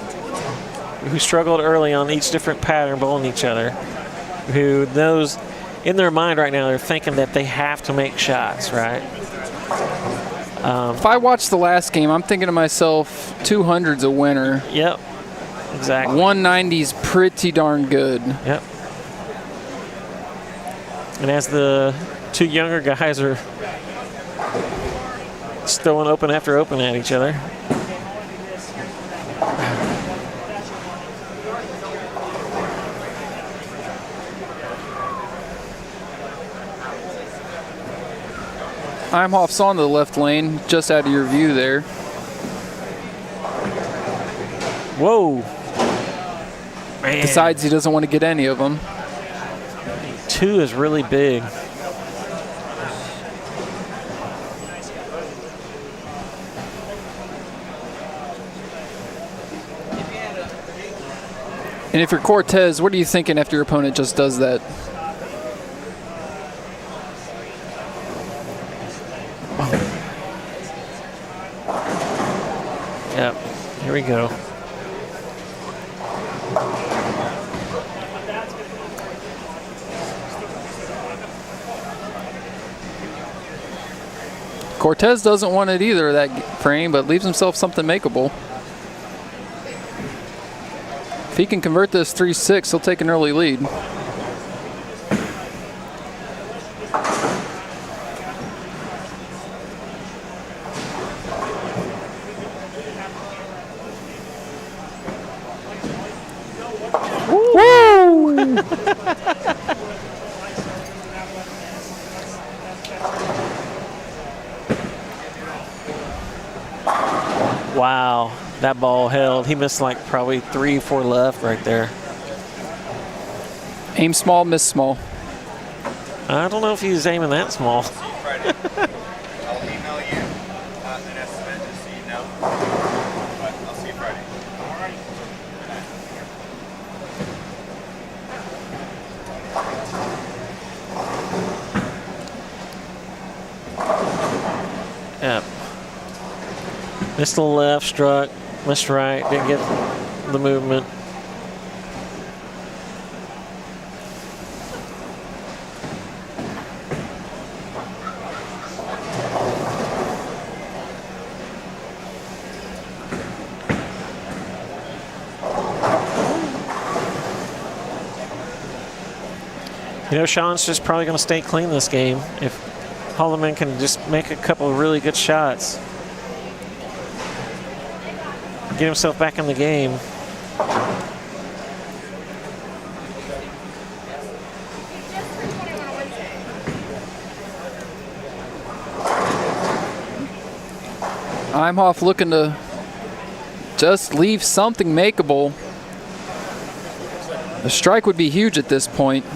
who struggled early on each different pattern bowling each other, who knows in their mind right now they're thinking that they have to make shots, right? If I watch the last game, I'm thinking to myself, 200's a winner. Yep, exactly. 190's pretty darn good. Yep. And as the two younger guys are just throwing open after open at each other. Imhoff's on the left lane, just out of your view there. Whoa. Man. Decides he doesn't want to get any of them. 2 is really big. And if you're Cortez, what are you thinking after your opponent just does that? Yep, here we go. Cortez doesn't want it either, that frame, but leaves himself something makeable. If he can convert this 3-6, he'll take an early lead. Woo! Wow, that ball held. He missed like probably 3-4 left right there. Aim small, miss small. I don't know if he was aiming that small. I'll email you an estimate just so you know. But I'll see you Friday. Yep. Missed the left, struck, missed right, didn't get the movement. You know, Sean's just probably going to stay clean this game if Holloman can just make a couple of really good shots. Get himself back in the game. Imhoff looking to just leave something makeable. A strike would be huge at this point.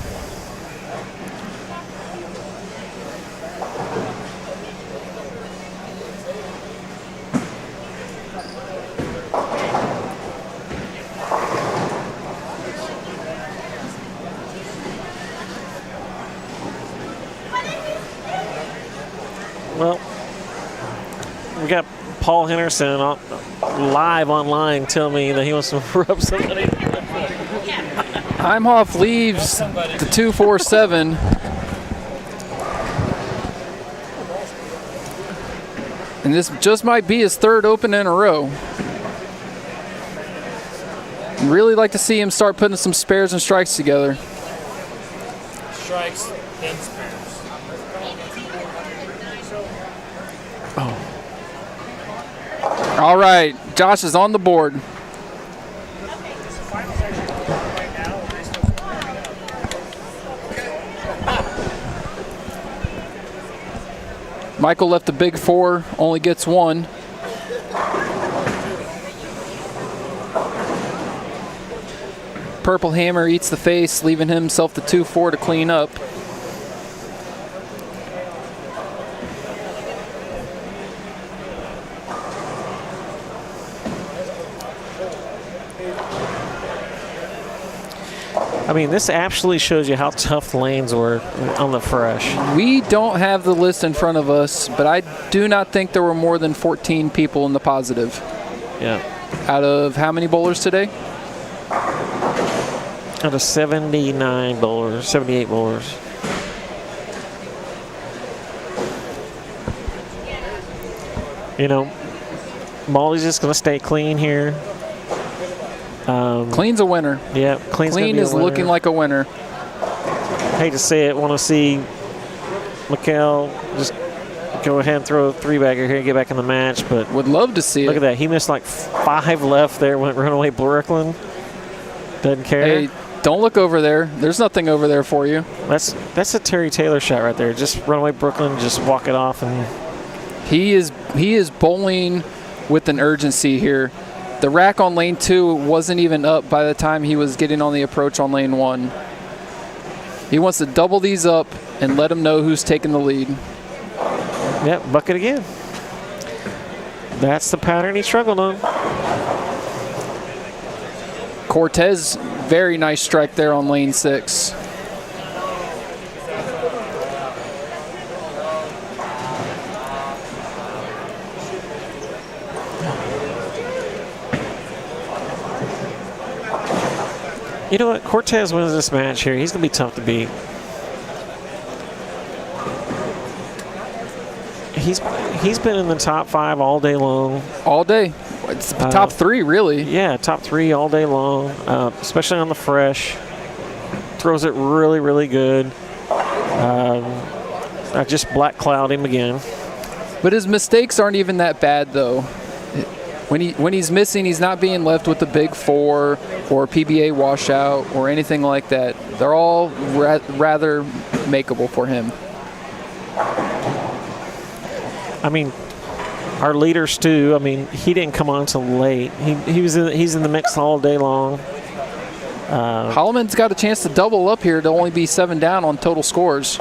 Well, we got Paul Henderson live online telling me that he wants to rub somebody. Imhoff leaves the 2-4-7. And this just might be his third open in a row. Really like to see him start putting some spares and strikes together. Strikes, then spares. All right, Josh is on the board. Michael left the big 4, only gets 1. Purple Hammer eats the face, leaving himself the 2-4 to clean up. I mean, this actually shows you how tough the lanes were on the fresh. We don't have the list in front of us, but I do not think there were more than 14 people in the positive. Yeah. Out of how many bowlers today? Out of 79 bowlers, 78 bowlers. You know, Molly's just going to stay clean here. Clean's a winner. Yeah, Clean is looking like a winner. Hate to say it, want to see Mikkel just go ahead and throw a 3-bagger here and get back in the match, but would love to see look it. at that. He missed like 5 left there, went runaway Brooklyn. Doesn't care. Hey, don't look over there. There's nothing over there for you. That's a Terry Taylor shot right there. Just runaway Brooklyn, just walk it off. And he is bowling with an urgency here. The rack on lane 2 wasn't even up by the time he was getting on the approach on lane 1. He wants to double these up and let him know who's taking the lead. Yep, bucket again. That's the pattern he struggled on. Cortez, very nice strike there on lane 6. You know what? Cortez wins this match here. He's going to be tough to beat. He's been in the top 5 all day long. All day. It's top 3, really. Yeah, top 3 all day long, especially on the fresh. Throws it really, really good. I just black cloud him again. But his mistakes aren't even that bad, though. When he's missing, he's not being left with the big 4 or PBA washout or anything like that. They're all rather makeable for him. I mean, our leaders too. I mean, he didn't come on until late. He's in the mix all day long. Holloman's got a chance to double up here to only be 7 down on total scores.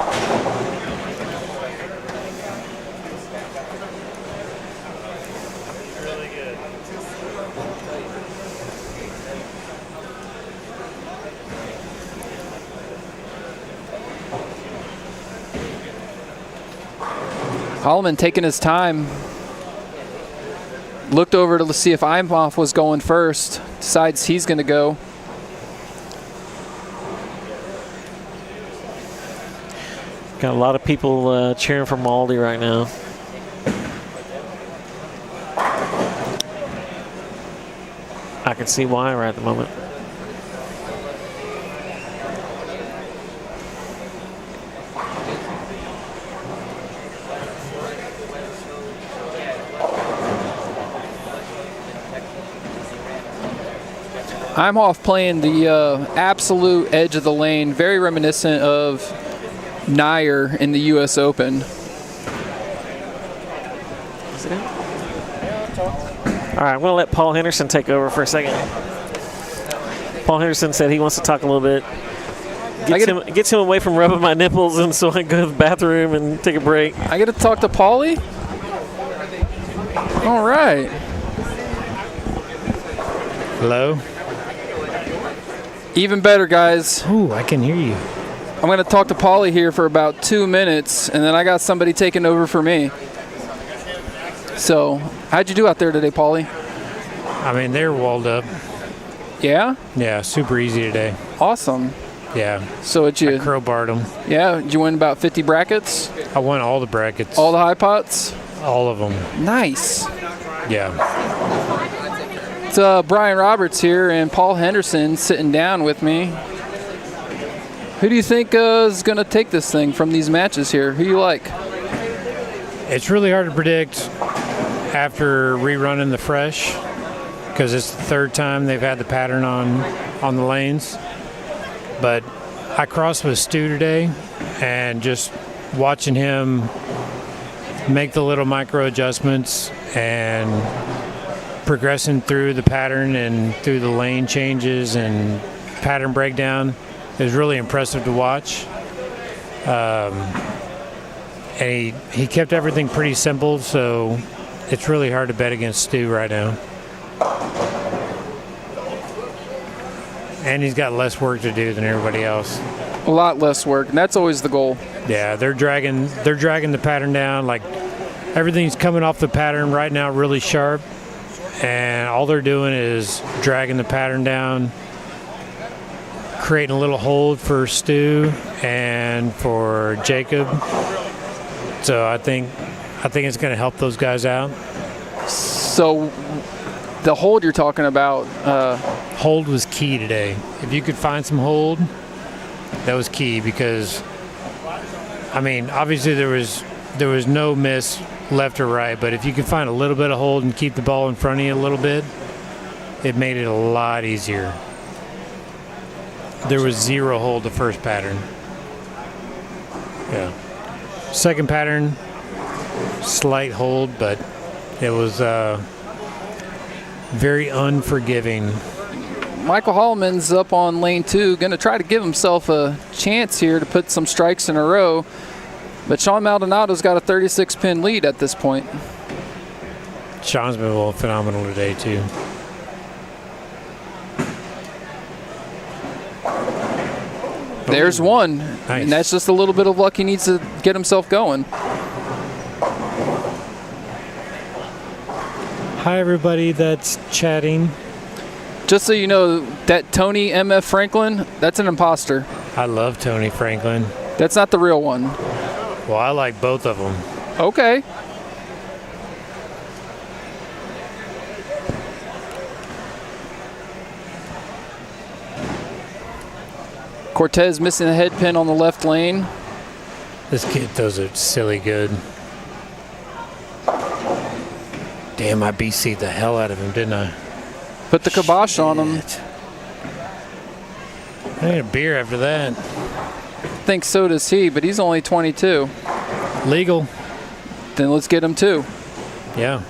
Holloman taking his time. Looked over to see if Imhoff was going first. Decides he's going to go. Got a lot of people cheering for Maldi right now. I can see why right at the moment. Imhoff playing the absolute edge of the lane, very reminiscent of Nair in the U.S. Open. All right, I'm going to let Paul Henderson take over for a second. Paul Henderson said he wants to talk a little bit. Gets him away from rubbing my nipples, and so I can go to the bathroom and take a break. I get to talk to Paulie? All right. Hello? Even better, guys. Ooh, I can hear you. I'm going to talk to Paulie here for about 2 minutes, and then I got somebody taking over for me. So, how'd you do out there today, Paulie? I mean, they're walled up. Yeah? Yeah, super easy today. Awesome. Yeah. So, I crowbarred them. Yeah, did you win about 50 brackets? I won all the brackets. All the high pots? All of them. Nice. Yeah. It's Brian Roberts here and Paul Henderson sitting down with me. Who do you think is going to take this thing from these matches here? Who you like? It's really hard to predict after rerunning the fresh because it's the 3rd time they've had the pattern on the lanes. But I crossed with Stu today, and just watching him make the little micro adjustments and progressing through the pattern and through the lane changes and pattern breakdown is really impressive to watch. And he kept everything pretty simple, so it's really hard to bet against Stu right now. And he's got less work to do than everybody else. A lot less work, and that's always the goal. Yeah, they're dragging the pattern down. Like, everything's coming off the pattern right now really sharp, and all they're doing is dragging the pattern down, creating a little hold for Stu and for Jacob. So I think it's going to help those guys out. So the hold you're talking about, Hold was key today. If you could find some hold, that was key, because I mean, obviously there was no miss left or right, but if you could find a little bit of hold and keep the ball in front of you a little bit, it made it a lot easier. There was 0 hold the first pattern. Yeah. Second pattern, slight hold, but it was very unforgiving. Michael Holloman's up on lane 2, going to try to give himself a chance here to put some strikes in a row. But Sean Maldonado's got a 36-pin lead at this point. Sean's been phenomenal today, too. There's one. Nice. And that's just a little bit of luck he needs to get himself going. Hi, everybody that's chatting. Just so you know, that Tony M.F. Franklin, that's an imposter. I love Tony Franklin. That's not the real one. Well, I like both of them. Okay. Cortez missing a head pin on the left lane. This kid throws it silly good. Damn, I BC'd the hell out of him, didn't I? Put the kibosh on him. I need a beer after that. I think so does he, but he's only 22. Legal. Then let's get him too. Yeah.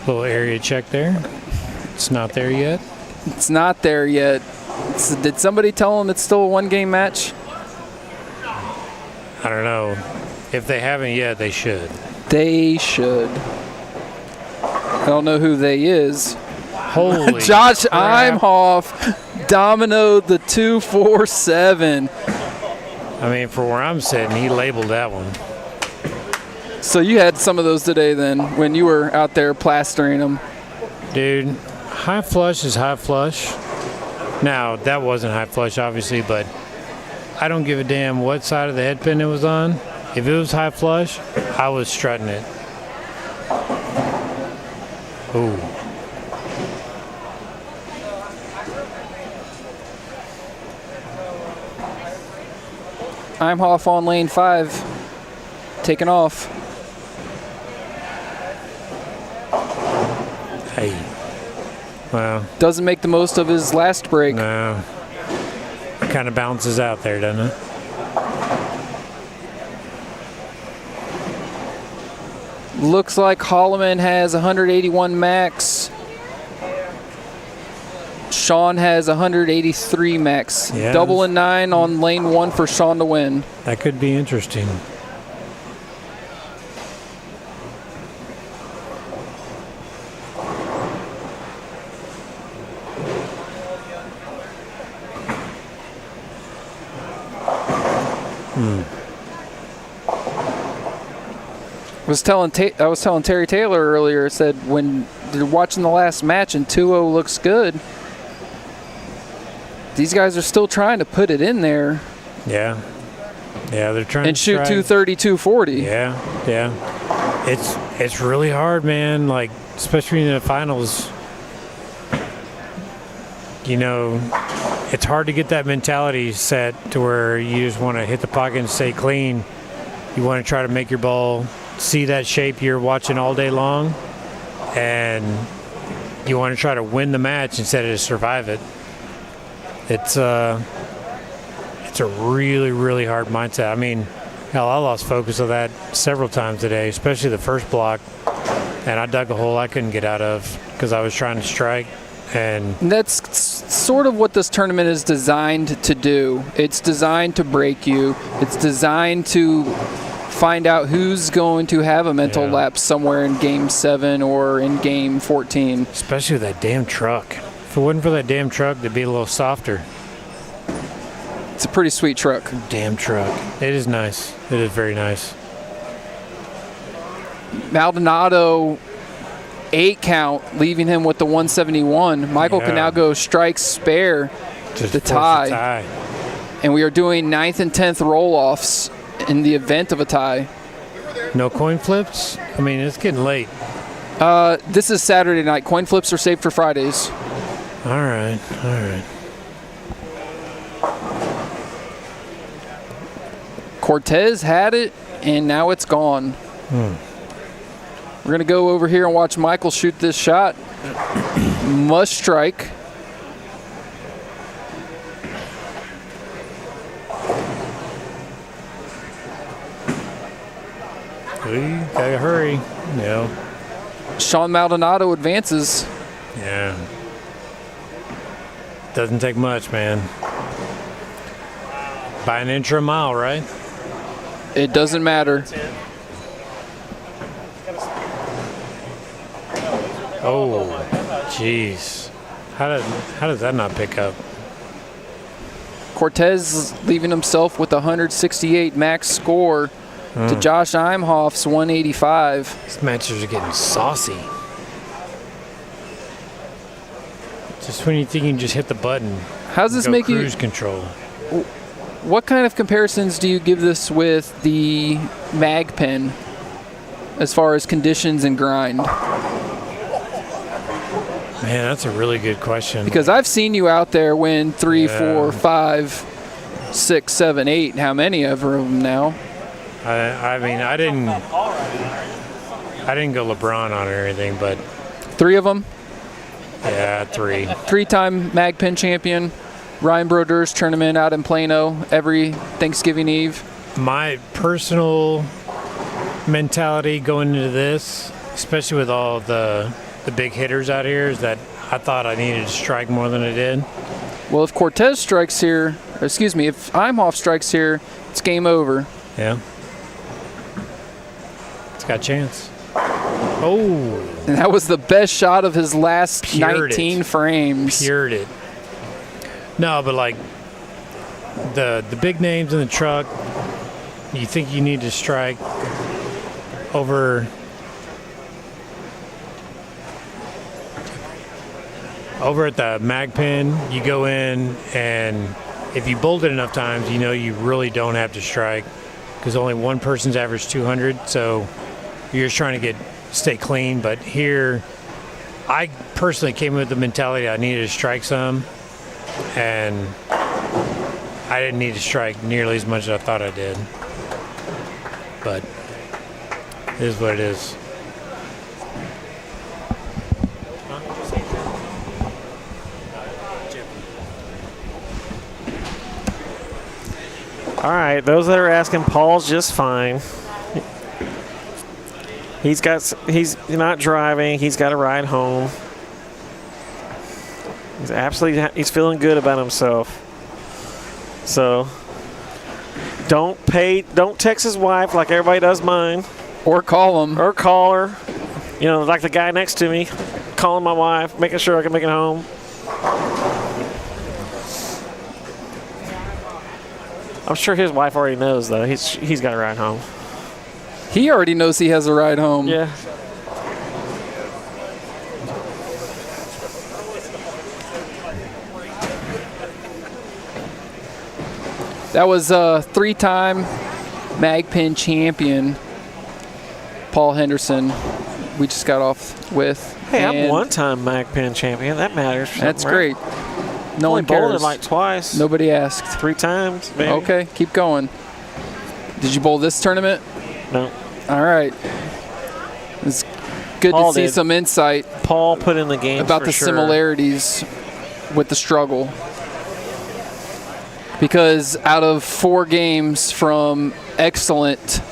Little area check there. It's not there yet. It's not there yet. Did somebody tell him it's still a one-game match? I don't know. If they haven't yet, they should. They should. I don't know who they is. Holy Josh crap. Imhoff dominoed the 247. I mean, for where I'm sitting, he labeled that one. So you had some of those today then when you were out there plastering them. Dude, high flush is high flush. Now, that wasn't high flush, obviously, but I don't give a damn what side of the head pin it was on. If it was high flush, I was strutting it. Ooh. Imhoff on lane 5, taking off. Hey. Well, Doesn't make the most of his last break. no. Kind of bounces out there, doesn't it? Looks like Holloman has 181 max. Sean has 183 max. Yeah. Double and 9 on lane 1 for Sean to win. That could be interesting. I was telling Terry Taylor earlier, I said when you're watching the last match and 2-0 looks good, these guys are still trying to put it in there Yeah. Yeah, they're trying and to shoot 230, 240. Yeah. It's really hard, man. Like, especially in the finals. You know, it's hard to get that mentality set to where you just want to hit the pocket and stay clean. You want to try to make your ball see that shape you're watching all day long, and you want to try to win the match instead of survive it. It's a really, really hard mindset. I mean, Hell, I lost focus of that several times today, especially the first block. And I dug a hole I couldn't get out of because I was trying to strike. And that's sort of what this tournament is designed to do. It's designed to break you. It's designed to find out who's going to have a mental lapse somewhere in Game 7 or in Game 14. Especially with that damn truck. If it wasn't for that damn truck, it'd be a little softer. It's a pretty sweet truck. Damn truck. It is nice. It is very nice. Maldonado, 8 count, leaving him with the 171. Michael can now go strike spare Just to force the tie. And we are doing 9th and 10th roll-offs in the event of a tie. No coin flips? I mean, it's getting late. This is Saturday night. Coin flips are saved for Fridays. All right. All right. Cortez had it, and now it's gone. We're going to go over here and watch Michael shoot this shot. Must strike. We gotta hurry. Yeah. Sean Maldonado advances. Yeah. Doesn't take much, man. By an inch or a mile, right? It doesn't matter. Oh, jeez. How does that not pick up? Cortez leaving himself with a 168 max score to Josh Imhoff's 185. These matches are getting saucy. Just when you think you can just hit the button. How's this go make cruise you? control. What kind of comparisons do you give this with the mag pen as far as conditions and grind? Man, that's a really good question. Because I've seen you out there win 3, 4, 5, 6, 7, 8. How many of them now? I mean, I didn't go LeBron on it or anything, but 3 of them. yeah, 3. 3-time mag pen champion. Ryan Broder's tournament out in Plano every Thanksgiving Eve. My personal mentality going into this, especially with all the big hitters out here, is that I thought I needed to strike more than I did. Well, if Cortez strikes here, if Imhoff strikes here, it's game over. Yeah. It's got a chance. Oh. And that was the best shot of his last Pured 19 it. frames. Pured it. No, but like the big names in the truck, you think you need to strike over at the mag pen, you go in, and if you bolt it enough times, you know you really don't have to strike because only one person's average 200, so you're just trying to stay clean. But here, I personally came with the mentality I needed to strike some, and I didn't need to strike nearly as much as I thought I did. But it is what it is. All right, those that are asking, Paul's just fine. He's not driving. He's got a ride home. He's feeling good about himself. So don't text his wife like everybody does mine. Or call him. Or call her. You know, like the guy next to me, calling my wife, making sure I can make it home. I'm sure his wife already knows, though. He's got a ride home. He already knows he has a ride home. Yeah. That was a 3-time mag pen champion, Paul Henderson. We just got off with. Hey, I'm one-time mag pen champion. That matters. That's right? great. No one bowled cares. it like twice. Nobody asked. 3 times, maybe. Okay, keep going. Did you bowl this tournament? No. All right. It's good Paul to see did. some insight Paul put in the game about for the sure. similarities with the struggle. because out of 4 games from excellent,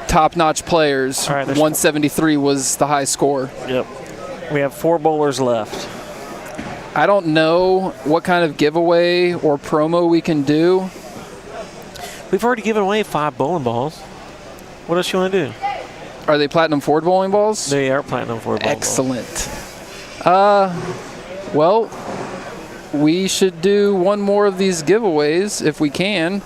top-notch players, All right, there's 173 was the high score. Yep. We have 4 bowlers left. I don't know what kind of giveaway or promo we can do. We've already given away 5 bowling balls. What else you want to do? Are they Platinum Ford bowling balls? They are platinum for bowling Excellent. Well, we should do one more of these giveaways if we can,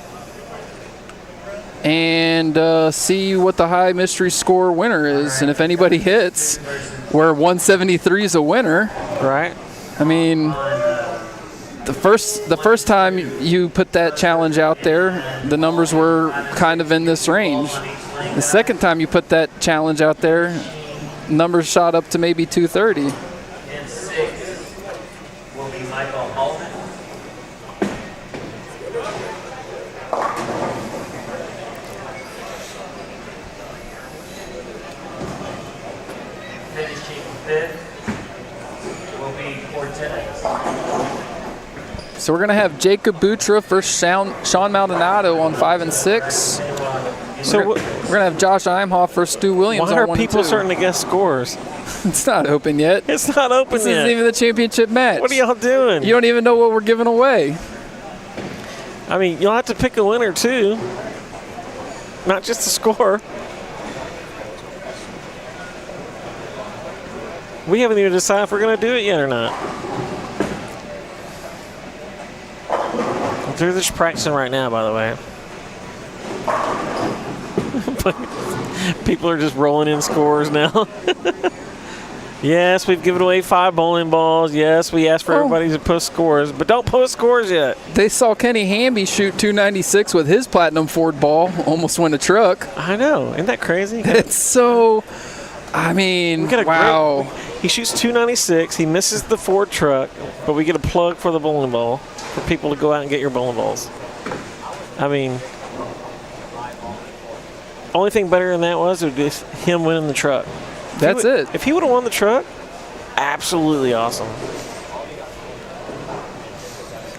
and see what the high mystery score winner is. And if anybody hits, where 173 is a winner, Right. I mean, the first time you put that challenge out there, the numbers were kind of in this range. The second time you put that challenge out there, numbers shot up to maybe 230. In 6 will be Michael Holman. Finishing 5th will be Cortez. So we're going to have Jacob Butra versus Sean Maldonado on 5 and 6. So We're going to have Josh Imhoff versus Stu Williams why on are 1 people and 2. starting to guess scores? It's not open yet. It's not open This yet. isn't even the championship match. What are y'all doing? You don't even know what we're giving away. I mean, you'll have to pick a winner too, not just the score. We haven't even decided if we're going to do it yet or not. They're just practicing right now, by the way. People are just rolling in scores now. Yes, we've given away 5 bowling balls. Yes, we asked for everybody to post scores, but don't post scores yet. They saw Kenny Hamby shoot 296 with his Platinum Ford ball, almost win a truck. I know. Isn't that crazy? It's so, I mean, We got a wow. He shoots 296. He misses the Ford truck, but we get a plug for the bowling ball for people to go out and get your bowling balls. I mean, only thing better than that would be him winning the truck. That's it. If he would have won the truck, absolutely awesome.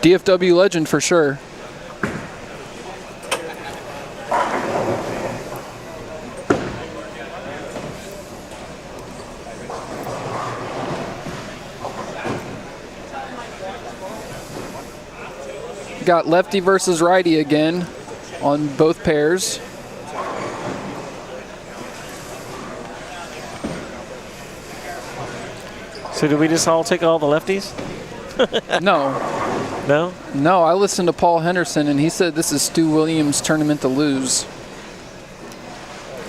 DFW legend for sure. Got lefty versus righty again on both pairs. So did we just all take all the lefties? No, No? I listened to Paul Henderson, and he said this is Stu Williams' tournament to lose.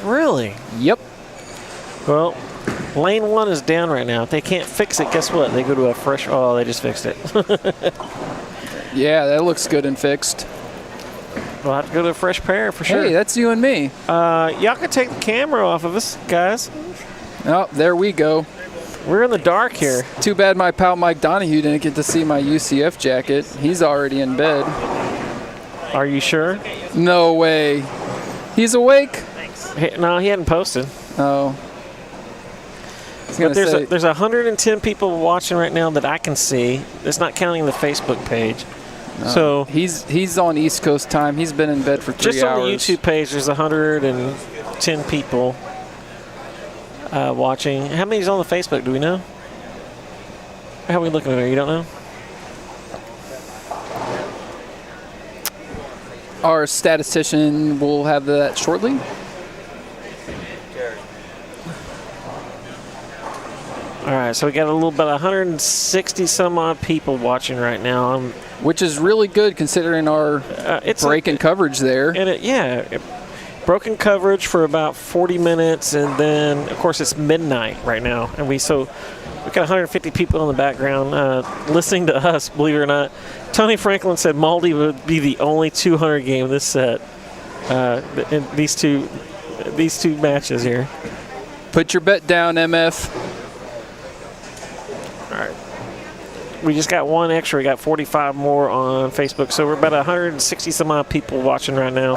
Really? Yep. Well, lane 1 is down right now. If they can't fix it, guess what? They go to a fresh. Oh, they just fixed it. Yeah, that looks good and fixed. We'll have to go to a fresh pair for sure. Hey, that's you and me. Y'all can take the camera off of us, guys. Oh, there we go. We're in the dark here. Too bad my pal Mike Donahue didn't get to see my UCF jacket. He's already in bed. Are you sure? No way. He's awake? Hey, no, he hadn't posted. Oh. I was gonna say, There's 110 people watching right now that I can see. It's not counting the Facebook page. So he's on East Coast time. He's been in bed for 3 just hours. on the YouTube page, there's 110 people watching. How many's on the Facebook? Do we know? How are we looking at it? You don't know? Our statistician will have that shortly. All right, so we got a little bit 160 some odd people watching right now. Which is really good considering our It's break in coverage there. And broken coverage for about 40 minutes, and then of course it's midnight right now, and we got 150 people in the background listening to us. Believe it or not, Tony Franklin said Maldi would be the only 200 game this set. In these two matches here. Put your bet down, MF. All right. We just got one extra. We got 45 more on Facebook, so we're about 160 some odd people watching right now.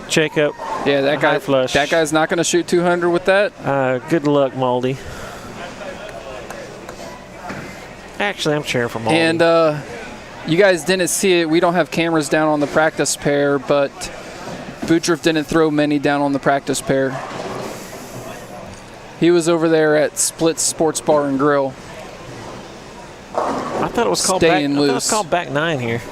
Jacob. Yeah, that guy. High flush. That guy's not going to shoot 200 with that. Good luck, Maldi. Actually, I'm cheering for Maldi. And You guys didn't see it. We don't have cameras down on the practice pair, but Butriff didn't throw many down on the practice pair. He was over there at Split Sports Bar and Grill. I thought it was called Staying back. I thought it was loose. called back 9 here.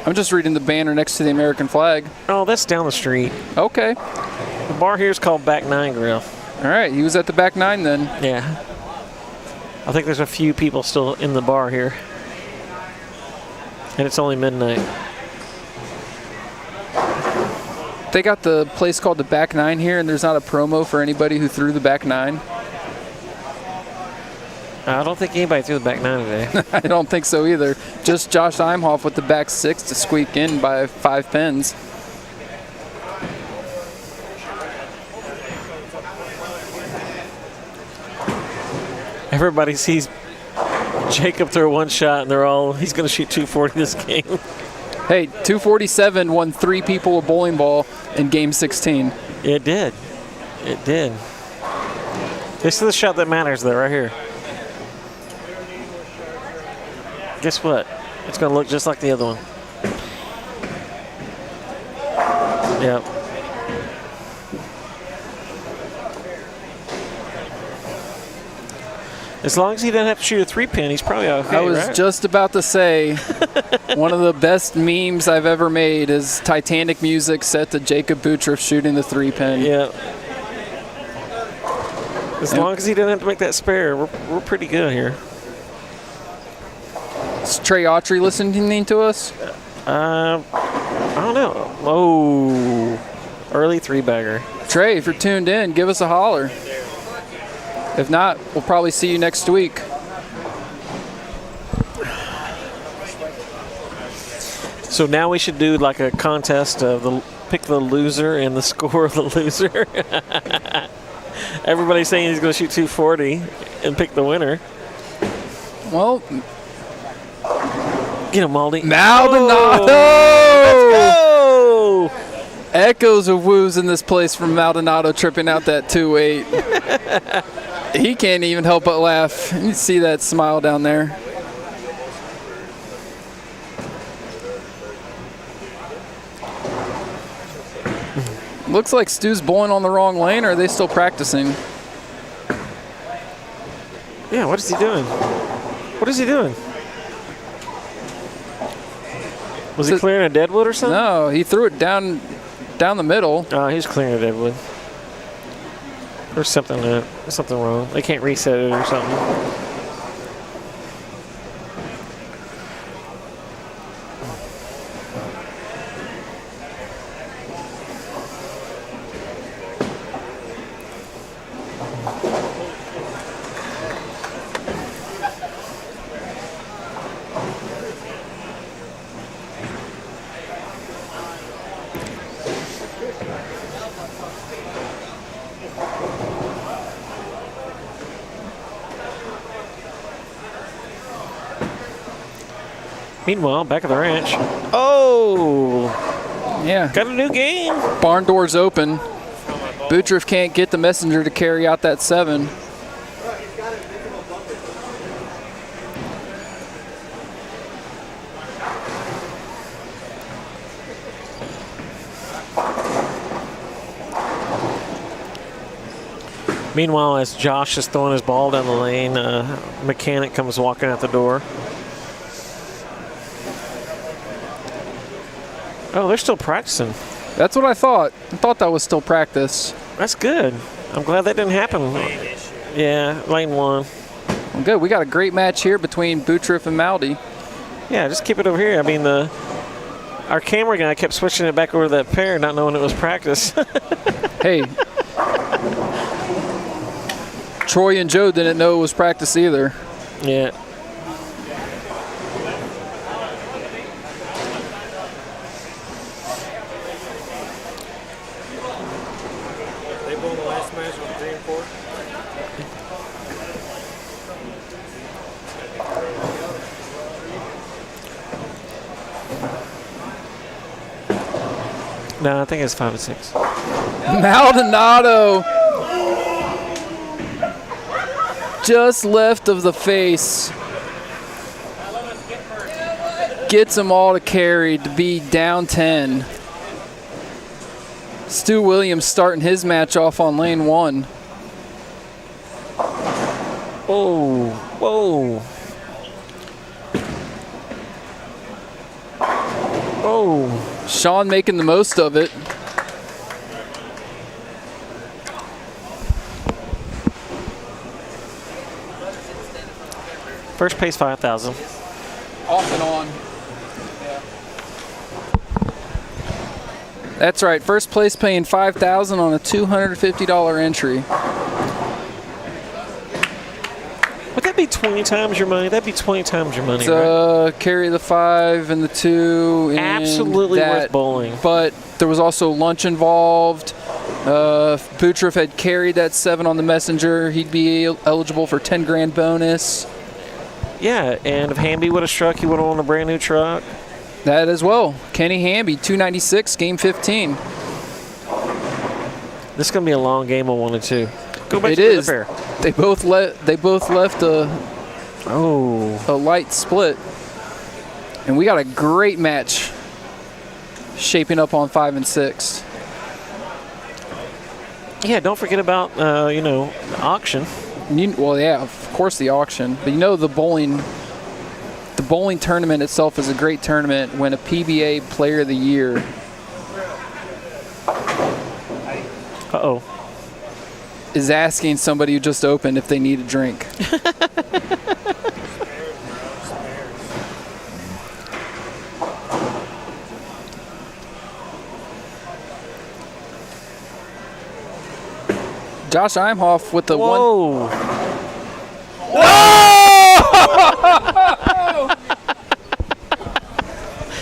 I'm just reading the banner next to the American flag. Oh, that's down the street. Okay. The bar here is called Back 9 Grill. All right. He was at the back 9 then. Yeah. I think there's a few people still in the bar here. And it's only midnight. They got the place called the back 9 here, and there's not a promo for anybody who threw the back 9. I don't think anybody threw the back 9 today. I don't think so either. Just Josh Imhoff with the back 6 to squeak in by 5 pins. Everybody sees Jacob throw one shot, and he's going to shoot 240 this game. Hey, 247 won 3 people a bowling ball in game 16. It did. It did. This is the shot that matters, though, right here. Guess what? It's going to look just like the other one. Yep. As long as he doesn't have to shoot a 3-pin, he's probably okay, I was right? just about to say, one of the best memes I've ever made is Titanic music set to Jacob Butriff shooting the 3-pin. Yeah. As long as he doesn't have to make that spare, we're pretty good here. Is Trey Autry listening to us? I don't know. Oh, early 3-bagger. Trey, if you're tuned in, give us a holler. If not, we'll probably see you next week. So now we should do like a contest of pick the loser and the score of the loser. Everybody's saying he's going to shoot 240 and pick the winner. Well, Get him, Maldy. Maldonado! Oh! Echoes of woos in this place from Maldonado tripping out that 2-8. He can't even help but laugh. You see that smile down there. Looks like Stu's bowling on the wrong lane, or are they still practicing? Yeah, what is he doing? What is he doing? Was he clearing a deadwood or something? No, he threw it down the middle. Oh, he's clearing a deadwood. There's something wrong. They can't reset it or something. Meanwhile, back at the ranch. Oh! Yeah. Got a new game. Barn doors open. Butriff can't get the messenger to carry out that 7. Meanwhile, as Josh is throwing his ball down the lane, mechanic comes walking out the door. Oh, they're still practicing. That's what I thought. I thought that was still practice. That's good. I'm glad that didn't happen. Yeah, lane 1. Well, good. We got a great match here between Butriff and Maldy. Yeah, just keep it over here. I mean, our camera guy kept switching it back over to that pair, not knowing it was practice. Hey. Troy and Joe didn't know it was practice either. Yeah. They won the last match on 3 and 4. No, I think it's 5 and 6. Maldonado just left of the face. gets them all to carry to be down 10. Stu Williams starting his match off on lane 1. Oh, whoa. Oh. Sean making the most of it. First pace 5,000. Off and on. That's right. First place paying $5,000 on a $250 entry. Would that be 20 times your money? That'd be 20 times your money, right? So carry the 5 and the 2. And Absolutely worth bowling. But there was also lunch involved. If Butroff had carried that 7 on the messenger, he'd be eligible for 10 grand bonus. Yeah, and if Hamby would have struck, he would have won a brand new truck. That as well. Kenny Hamby, 296, game 15. This is going to be a long game on 1 and 2. Go back It to is. the pair. They both left a light split. And we got a great match shaping up on 5 and 6. Yeah, don't forget about, the auction. Well, yeah, of course the auction. But the bowling tournament itself is a great tournament when a PBA Player of the Year Uh-oh. is asking somebody who just opened if they need a drink. Josh Imhoff with the Whoa.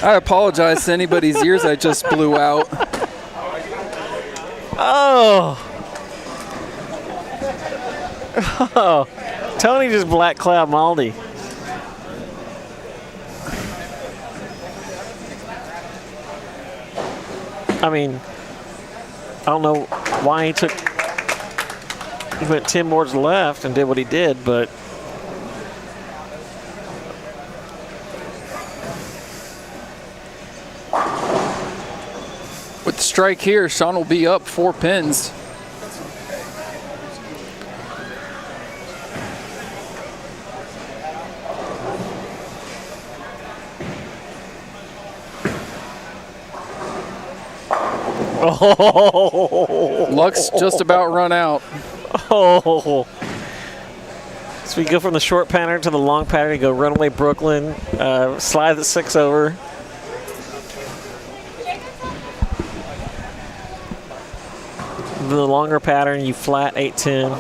I apologize to anybody's ears I just blew out. Oh. Tony just black cloud Maldi. I mean, I don't know why he went 10 boards left and did what he did, but With the strike here, Sean will be up 4 pins. Luck's just about run out. oh. So we go from the short pattern to the long pattern. You go runaway Brooklyn, slide the 6 over. The longer pattern, you flat 8-10.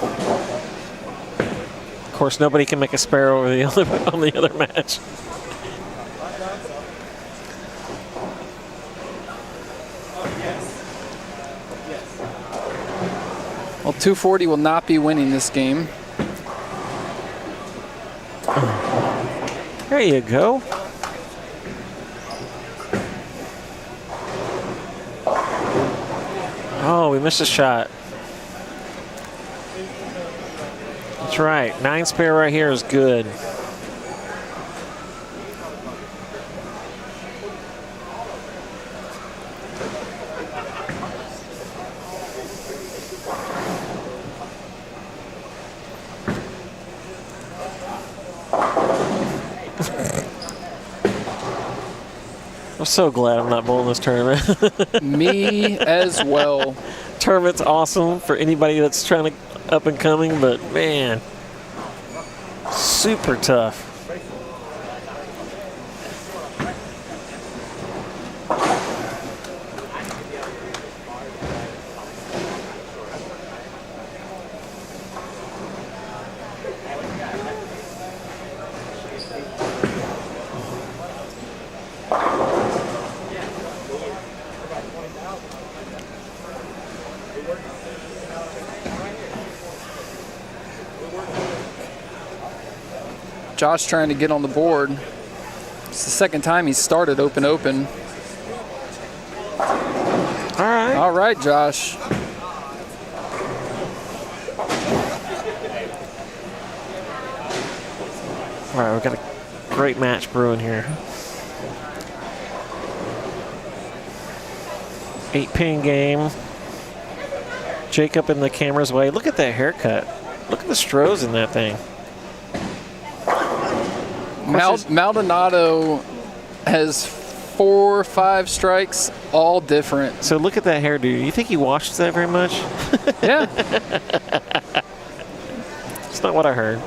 Of course, nobody can make a spare over the other on the other match. Well, 240 will not be winning this game. There you go. Oh, we missed a shot. That's right. 9 spare right here is good. I'm so glad I'm not bowling this tournament. Me as well. Tournament's awesome for anybody that's trying to up and coming, but man, super tough. Josh trying to get on the board. It's the second time he's started open. All right. All right, Josh. All right, we've got a great match brewing here. 8-pin game. Jacob in the camera's way. Look at that haircut. Look at the Strohs in that thing. Maldonado has 4 or 5 strikes, all different. So look at that hairdo. You think he washes that very much? Yeah. It's not what I heard.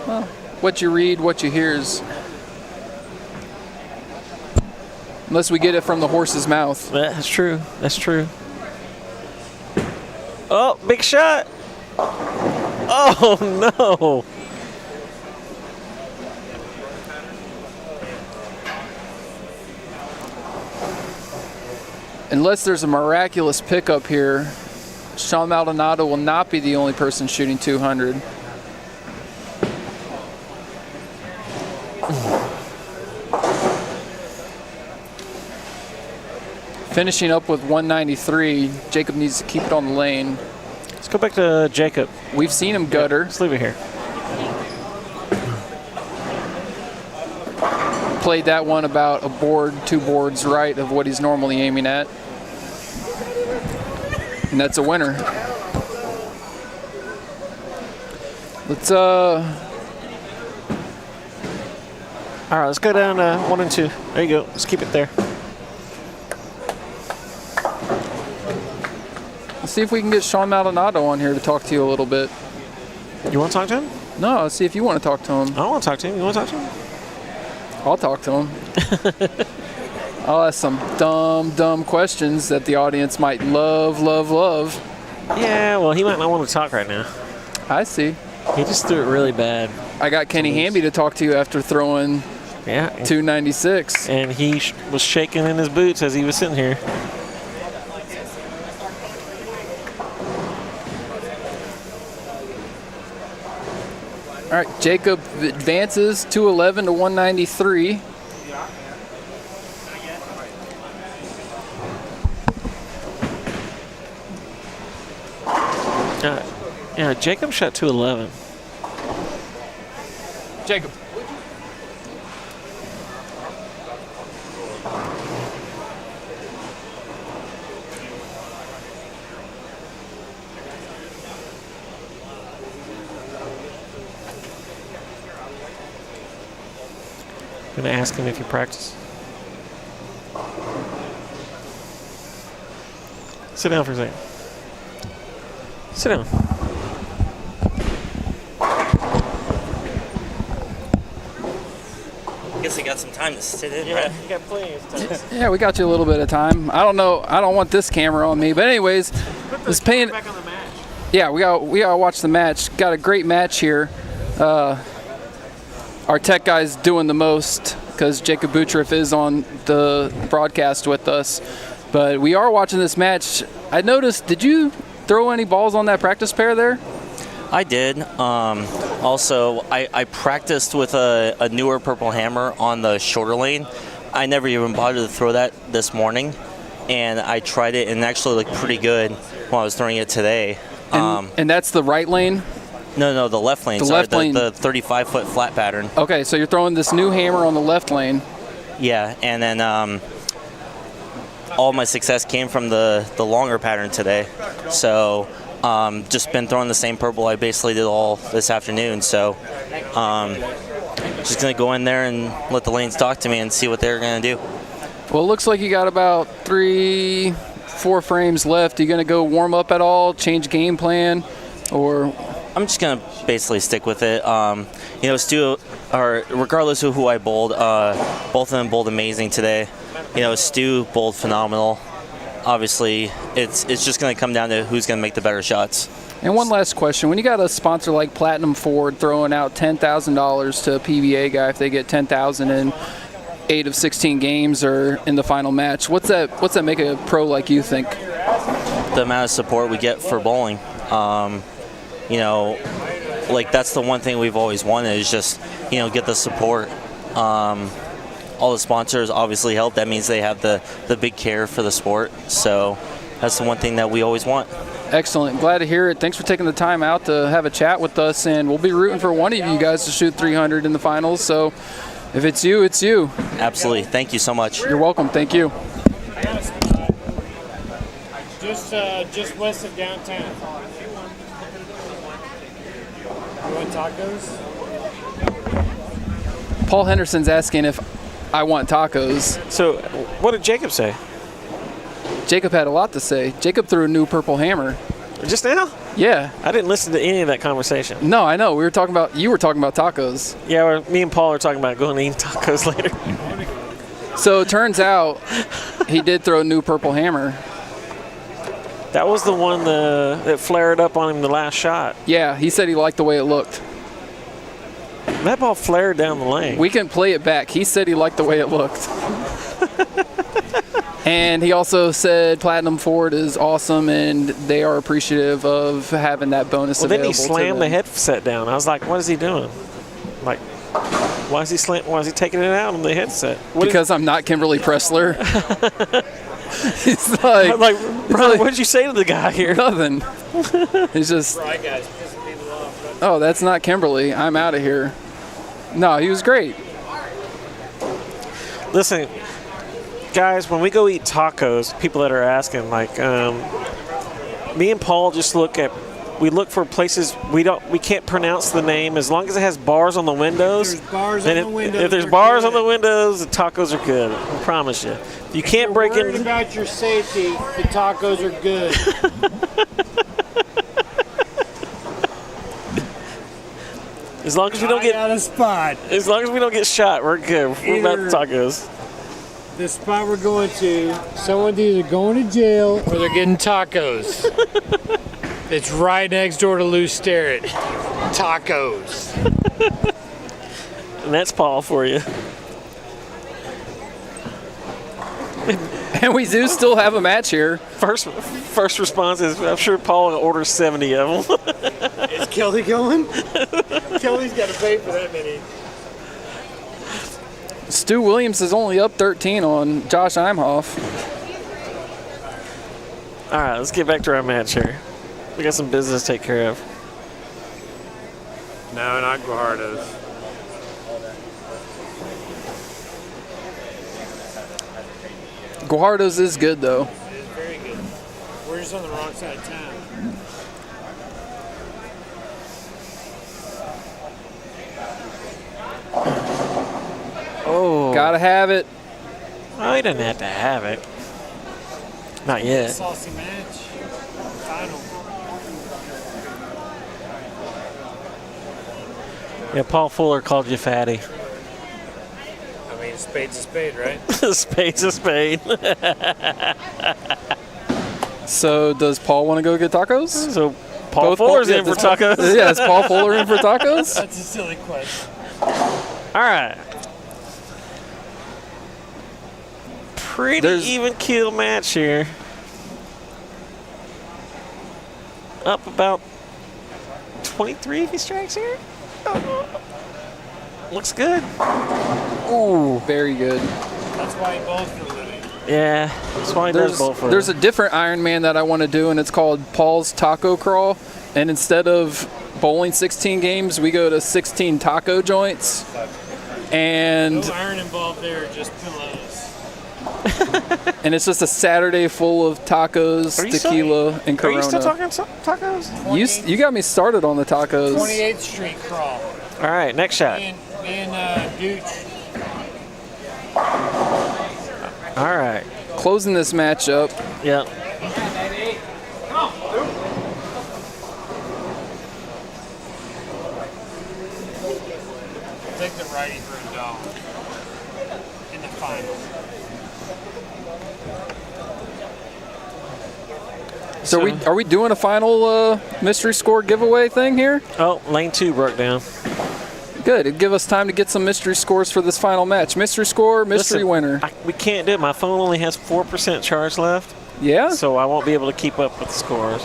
Well, what you read, what you hear is, unless we get it from the horse's mouth. That's true. That's true. Oh, big shot. Oh, no. Unless there's a miraculous pickup here, Sean Maldonado will not be the only person shooting 200. Finishing up with 193, Jacob needs to keep it on the lane. Let's go back to Jacob. We've seen him gutter. Let's leave it here. Played that one about a board, 2 boards right of what he's normally aiming at. And that's a winner. Let's All right, let's go down to 1 and 2. There you go. Let's keep it there. let's see if we can get Sean Maldonado on here to talk to you a little bit. You want to talk to him? No, let's see if you want to talk to him. I don't want to talk to him. You want to talk to him? I'll talk to him. I'll ask some dumb questions that the audience might love. Yeah, well, he might not want to talk right now. I see. He just threw it really bad. I got Kenny Hamby to talk to you after throwing Yeah. 296. And he was shaking in his boots as he was sitting here. All right, Jacob advances 211 to 193. Yeah, Jacob shot 211. Jacob. I'm going to ask him if he practiced. Sit down for a second. Sit down. I guess I got some time to sit in. Yeah, you got plenty of time. Yeah, we got you a little bit of time. I don't know. I don't want this camera on me, but anyways, this paying. Back on the match. Yeah, we gotta watch the match. Got a great match here. Our tech guy's doing the most because Jacob Butriff is on the broadcast with us. But we are watching this match. I noticed, did you throw any balls on that practice pair there? I did. Also, I practiced with a newer purple hammer on the shorter lane. I never even bothered to throw that this morning, and I tried it, and it actually looked pretty good when I was throwing it today. And that's the right lane? No, the left lane. The Sorry, left lane. The 35-foot flat pattern. Okay, so you're throwing this new hammer on the left lane. Yeah, and then all my success came from the longer pattern today. So just been throwing the same purple I basically did all this afternoon. So just going to go in there and let the lanes talk to me and see what they're going to do. Well, it looks like you got about 3-4 frames left. Are you going to go warm up at all, change game plan, or? I'm just going to basically stick with it. Stu, or regardless of who I bowled, both of them bowled amazing today. Stu bowled phenomenal. Obviously, it's just going to come down to who's going to make the better shots. And one last question. When you got a sponsor like Platinum Ford throwing out $10,000 to a PBA guy if they get $10,000 in 8 of 16 games or in the final match, what's that make a pro like you think? The amount of support we get for bowling. That's the one thing we've always wanted is just, get the support. All the sponsors obviously help. That means they have the big care for the sport. So that's the one thing that we always want. Excellent. Glad to hear it. Thanks for taking the time out to have a chat with us, and we'll be rooting for one of you guys to shoot 300 in the finals. So if it's you, it's you. Absolutely. Thank you so much. You're welcome. Thank you. Just west of downtown. You want tacos? Paul Henderson's asking if I want tacos. So, what did Jacob say? Jacob had a lot to say. Jacob threw a new purple hammer. Just now? Yeah. I didn't listen to any of that conversation. No, I know. You were talking about tacos. Yeah, me and Paul are talking about going to eat tacos later. So it turns out he did throw a new purple hammer. That was the one that flared up on him the last shot. Yeah, he said he liked the way it looked. That ball flared down the lane. We can play it back. He said he liked the way it looked. And he also said Platinum Ford is awesome and they are appreciative of having that bonus Well, then available he to slammed the them. headset down. I was like, what is he doing? Like, why is he taking it out on the headset? Because I'm not Kimberly Pressler. He's like, I'm like, bro, what did you say to the guy here? nothing. He's just, oh, that's not Kimberly. I'm out of here. No, he was great. Listen, guys, when we go eat tacos, people that are asking, like, me and Paul just look for places we can't pronounce the name. As long as it has bars on the windows. If there's bars on the windows, if there's they're bars good. on the windows, the tacos are good. I promise you. You can't break Worried in. about your safety, the tacos are good. As long as we don't Right out get, of spot. as long as we don't get shot, we're good. We're about the tacos. The spot we're going to, someone's either going to jail or they're getting tacos. It's right next door to Lou Sterrett. Tacos. And that's Paul for you. And we do still have a match here. First response is, I'm sure Paul will order 70 of them. Is Kelly going? Kelly's got to pay for that many. Stu Williams is only up 13 on Josh Imhoff. All right, let's get back to our match here. We got some business to take care of. No, not Guajardo's. Guajardo's is good, though. It is very good. We're just on the wrong side of town. Oh. Gotta have it. Oh, he didn't have to have it. Not yet. Saucy match. Final. Yeah, Paul Fuller called you fatty. I mean, a spade's a spade, right? Spade's a spade. So does Paul want to go get tacos? So Paul Fuller's in for tacos. Yeah, is Paul Fuller in for tacos? That's a silly question. All right. Pretty even keel match here. Up about 23 if he strikes here. Looks good. Ooh, very good. That's why he bowls for a living. Yeah, that's why he does bowl for There's him. a different Ironman that I want to do, and it's called Paul's Taco Crawl. And instead of bowling 16 games, we go to 16 taco joints. And No iron involved there, just pillows. and it's just a Saturday full of tacos, Are you tequila, and Are Corona. you still talking tacos? You got me started on the tacos. 28th Street crawl. All right, next shot. Me and Dooch. All right. Closing this match up. Yep. Take the righty for a dog in the final. So are we doing a final mystery score giveaway thing here? Oh, lane 2 broke down. Good. It'd give us time to get some mystery scores for this final match. Mystery score, mystery Listen, winner. we can't do it. My phone only has 4% charge left, Yeah? so I won't be able to keep up with the scores.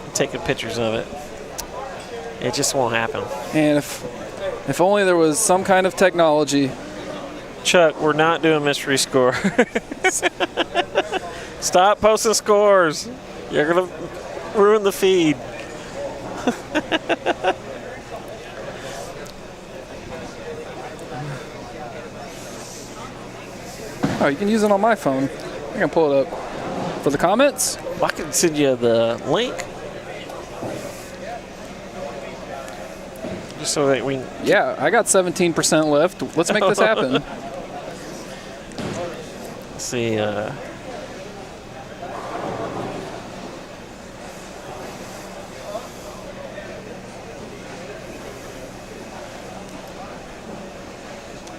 I'm taking pictures of it. It just won't happen. And if only there was some kind of technology. Chuck, we're not doing mystery score. Stop posting scores. You're going to ruin the feed. Oh, you can use it on my phone. I can pull it up. For the comments? I can send you the link. Just so that we. Yeah, I got 17% left. Let's make this happen. Let's see.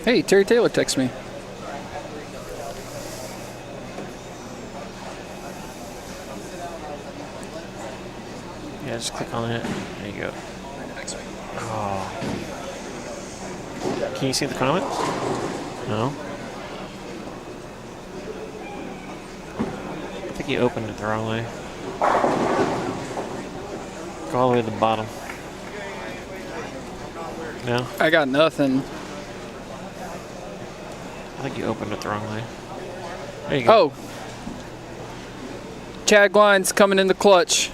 Hey, Terry Taylor texted me. Yeah, just click on it. There you go. Oh. Can you see the comments? No. I think you opened it the wrong way. Go all the way to the bottom. No? I got nothing. I think you opened it the wrong way. There you go. Oh. Chad Glines coming in the clutch.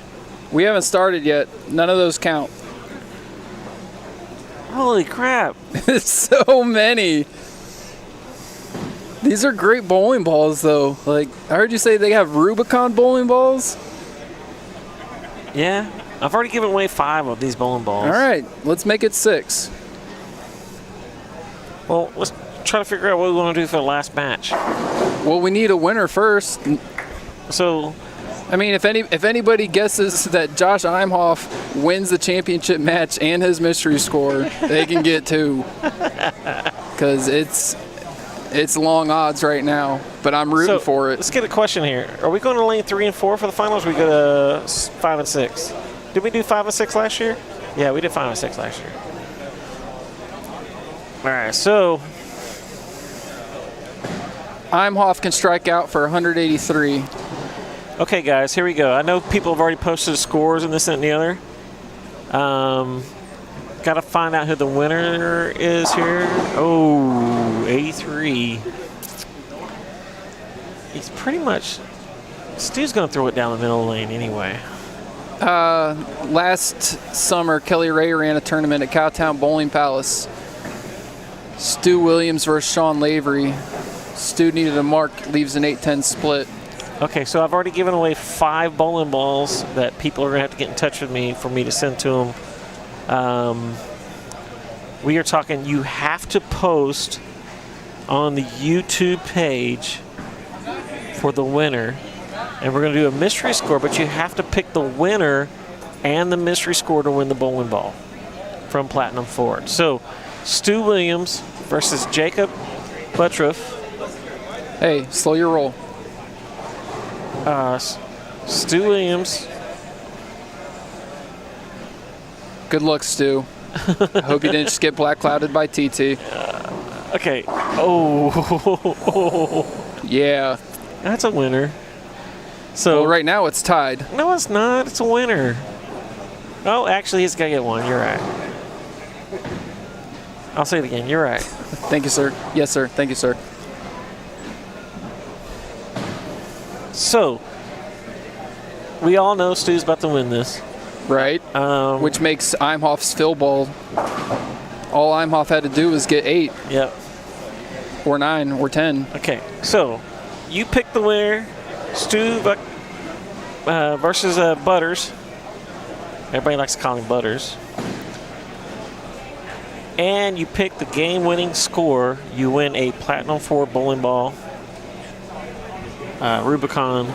We haven't started yet. None of those count. Holy crap. So many. These are great bowling balls, though. Like, I heard you say they have Rubicon bowling balls. Yeah. I've already given away 5 of these bowling balls. All right, let's make it 6. Well, let's try to figure out what we want to do for the last match. Well, we need a winner first. So, I mean, if anybody guesses that Josh Imhoff wins the championship match and his mystery score, they can get 2. Because it's long odds right now, but I'm rooting for it. Let's get a question here. Are we going to lane 3 and 4 for the finals, or we go to 5 and 6? Did we do 5 and 6 last year? Yeah, we did 5 and 6 last year. All right, so Imhoff can strike out for 183. okay, guys, here we go. I know people have already posted scores and this and the other. Got to find out who the winner is here. Oh, 83. He's pretty much. Stu's going to throw it down the middle lane anyway. Last summer, Kelly Ray ran a tournament at Cowtown Bowling Palace. Stu Williams versus Sean Lavery. Stu needed a mark, leaves an 8-10 split. Okay, so I've already given away 5 bowling balls that people are going to have to get in touch with me for me to send to them. We are talking, you have to post on the YouTube page for the winner. And we're going to do a mystery score, but you have to pick the winner and the mystery score to win the bowling ball from Platinum Ford. So, Stu Williams versus Jacob Buttriff. Hey, slow your roll. Stu Williams. Good luck, Stu. I hope you didn't just get black clouded by TT. Okay. Oh. Yeah. That's a winner. So Well, right now it's tied. no, it's not. It's a winner. Oh, actually, he's got to get one. You're right. I'll say it again. You're right. Thank you, sir. Yes, sir. Thank you, sir. So, we all know Stu's about to win this. Right? Which makes Imhoff's fill ball. All Imhoff had to do was get 8 Yep. or 9 or 10. Okay. So, you pick the winner. Stu versus Butters. Everybody likes to call him Butters. And you pick the game-winning score. You win a Platinum 4 bowling ball. Rubicon.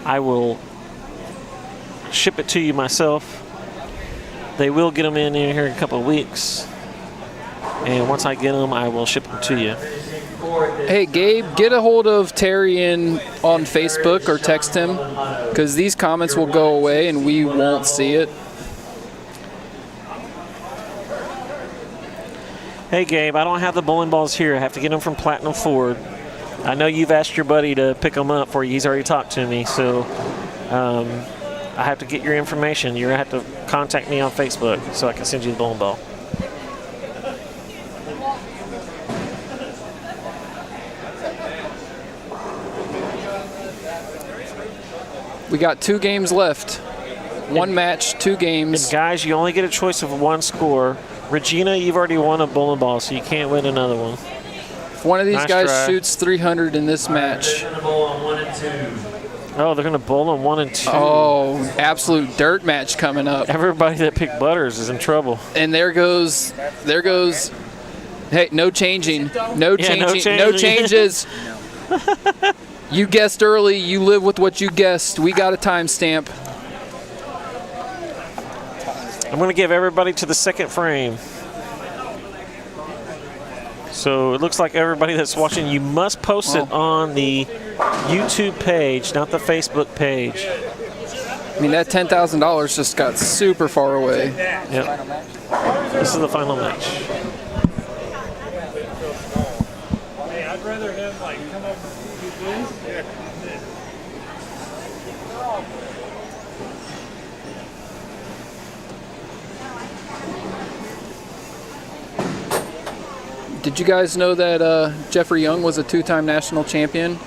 I will ship it to you myself. They will get them in here in a couple of weeks. And once I get them, I will ship them to you. Hey, Gabe, get a hold of Terry on Facebook or text him, because these comments will go away and we won't see it. Hey, Gabe, I don't have the bowling balls here. I have to get them from Platinum Ford. I know you've asked your buddy to pick them up for you. He's already talked to me, so I have to get your information. You're going to have to contact me on Facebook so I can send you the bowling ball. We got 2 games left. 1 match, 2 games. And guys, you only get a choice of 1 score. Regina, you've already won a bowling ball, so you can't win another one. If one of these Nice guys try. shoots 300 in this match, They're gonna bowl on 1 and 2. Oh, they're going to bowl on 1 and 2. oh, absolute dirt match coming up. Everybody that picked Butters is in trouble. And there goes. Hey, no changing. No changing. No changes. You guessed early. You live with what you guessed. We got a timestamp. I'm going to give everybody to the second frame. So it looks like everybody that's watching, you must post it on the YouTube page, not the Facebook page. I mean, that $10,000 just got super far away. Yep. This is the final match. Hey, I'd rather him like come up with this. Did you guys know that Jeffrey Young was a 2-time national champion?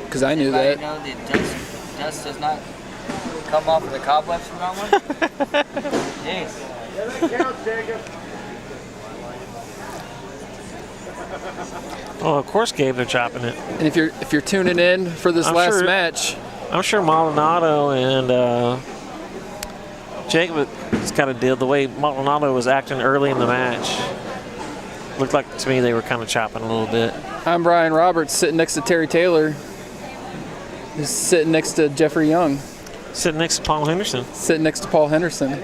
Because I knew that. You know the dust does not come off of the cobwebs from that one? Jeez. Oh, of course, Gabe, they're chopping it. And if you're tuning in for this I'm last sure- match, I'm sure Maldonado and Jacob has got to deal the way Maldonado was acting early in the match. Looked like to me they were kind of chopping a little bit. I'm Brian Roberts, sitting next to Terry Taylor. He's sitting next to Jeffrey Young. Sitting next to Paul Henderson. Sitting next to Paul Henderson.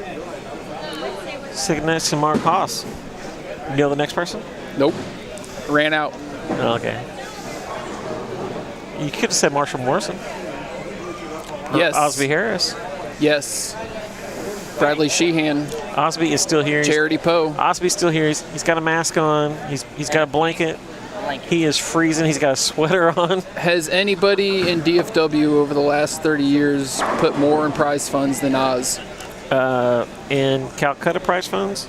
Sitting next to Mark Haas. You know the next person? Nope. Ran out. Oh, okay. You could have said Marshall Morrison. Or Yes. Osby Harris. Yes. Bradley Sheehan. Osby is still here. Charity Poe. Osby's still here. He's got a mask on. He's got a blanket. He is freezing. He's got a sweater on. Has anybody in DFW over the last 30 years put more in prize funds than Oz? In Calcutta prize funds?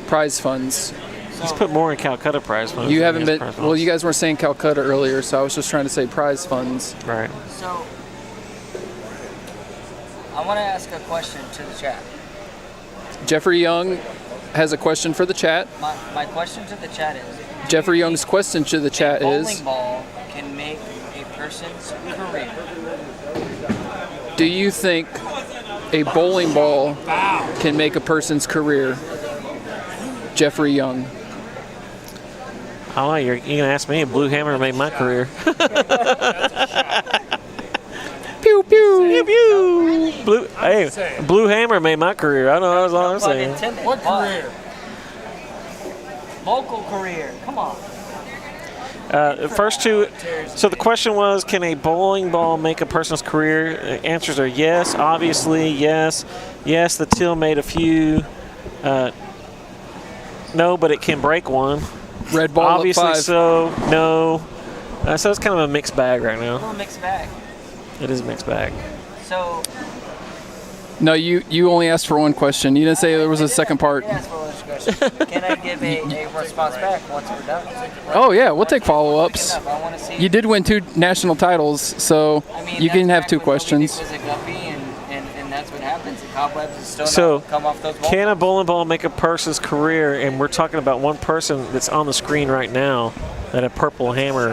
Prize funds. He's put more in Calcutta prize funds. You than haven't he been. has prize Well, funds. you guys were saying Calcutta earlier, so I was just trying to say prize funds. Right. So, I want to ask a question to the chat. Jeffrey Young has a question for the chat. My question to the chat is, Jeffrey Young's question to the chat a bowling is, ball can make a person's career. do you think a bowling ball can make a person's career? Jeffrey Young. I don't know. You're going to ask me. A blue hammer made my career. Pew pew. Pew, pew. Blue hammer made my career. I don't know. That's all I'm Pun saying. intended. What career? Local career. Come on. First two. So the question was, can a bowling ball make a person's career? Answers are yes, obviously, yes. Yes, the till made a few. No, but it can break one. Red ball Obviously at 5. so, no. So it's kind of a mixed bag right A now. little mixed bag. It is a mixed bag. So, No, you only asked for one question. You didn't say there was a second part. yeah, that's what I was question. Can I give a response back once we're done? Oh yeah, we'll take follow-ups. Enough. I want to see. You did win 2 national titles, so I mean, you that's can have back 2 when questions. Moby Dick was a guppy, and that's what happens. The cobwebs is still So, not come off those balls. can a bowling ball make a person's career? And we're talking about one person that's on the screen right now, that a purple hammer.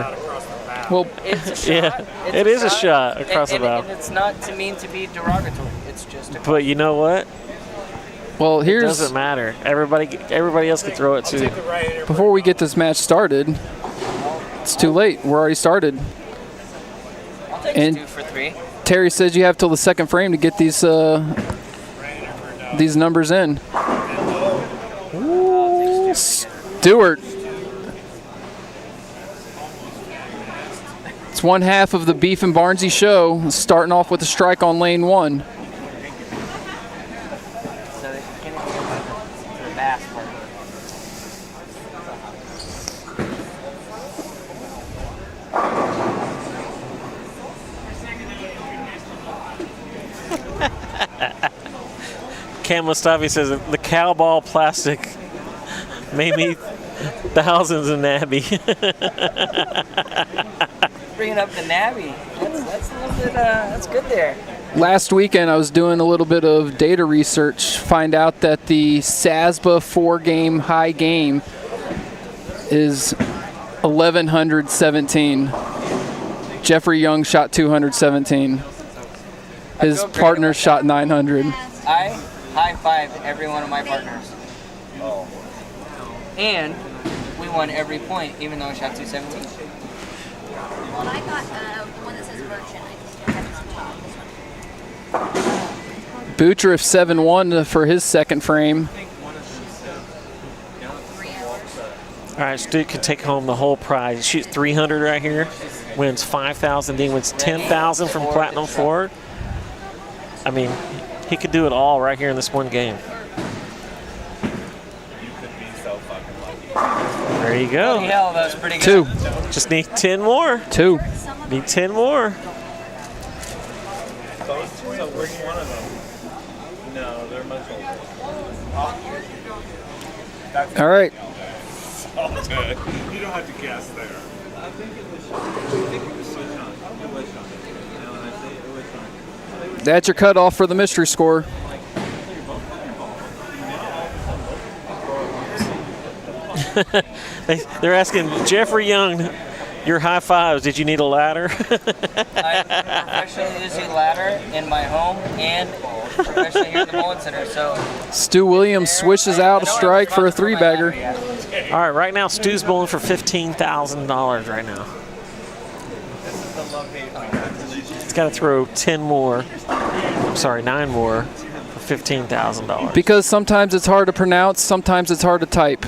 Well, It's a shot. Yeah, It's it is a shot across and, the bow. And it's not to mean to be derogatory. It's just a But you know what? well, It here's doesn't matter. Everybody else can throw it too. before we get this match started. It's too late. We're already started. I'll take and- 2 for 3. Terry says you have till the second frame to get these numbers in. Stewart. It's one half of the Beef and Barnsey show, starting off with a strike on lane 1. So they can get the bass part. Cam Mustafi says the cowball plastic made me thousands in Nabby. Bringing up the Nabby. That's a little bit, that's good there. Last weekend, I was doing a little bit of data research, find out that the SASBA 4-game high game is 1,117. Jeffrey Young shot 217. His partner shot 900. I high-fived every one of my partners. And we won every point, even though I shot 217. Well, I got one that says merchant. I just have this one. Buttriff 7-1 for his second frame. 3 hours. All right, Stu can take home the whole prize. He shoots 300 right here, wins 5,000, then wins 10,000 from Platinum Ford. I mean, he could do it all right here in this one game. You could be so fucking lucky. There you go. Holy hell, that was pretty good. 2. Just need 10 more. 2. Need 10 more. Those two, so which one of them? No, they're much older. All right. Oh, good. You don't have to guess there. I think it was Sean. It was Sean. Now when I say it was Sean. That's your cutoff for the mystery score. They're asking Jeffrey Young, your high fives. Did you need a ladder? I professionally use a ladder in my home and professionally here at the Bowling Center. So Stu Williams swishes out a strike for a 3-bagger. All right, right now Stu's bowling for $15,000 right now. He's got to throw 10 more. I'm sorry, 9 more for $15,000. Because sometimes it's hard to pronounce, sometimes it's hard to type.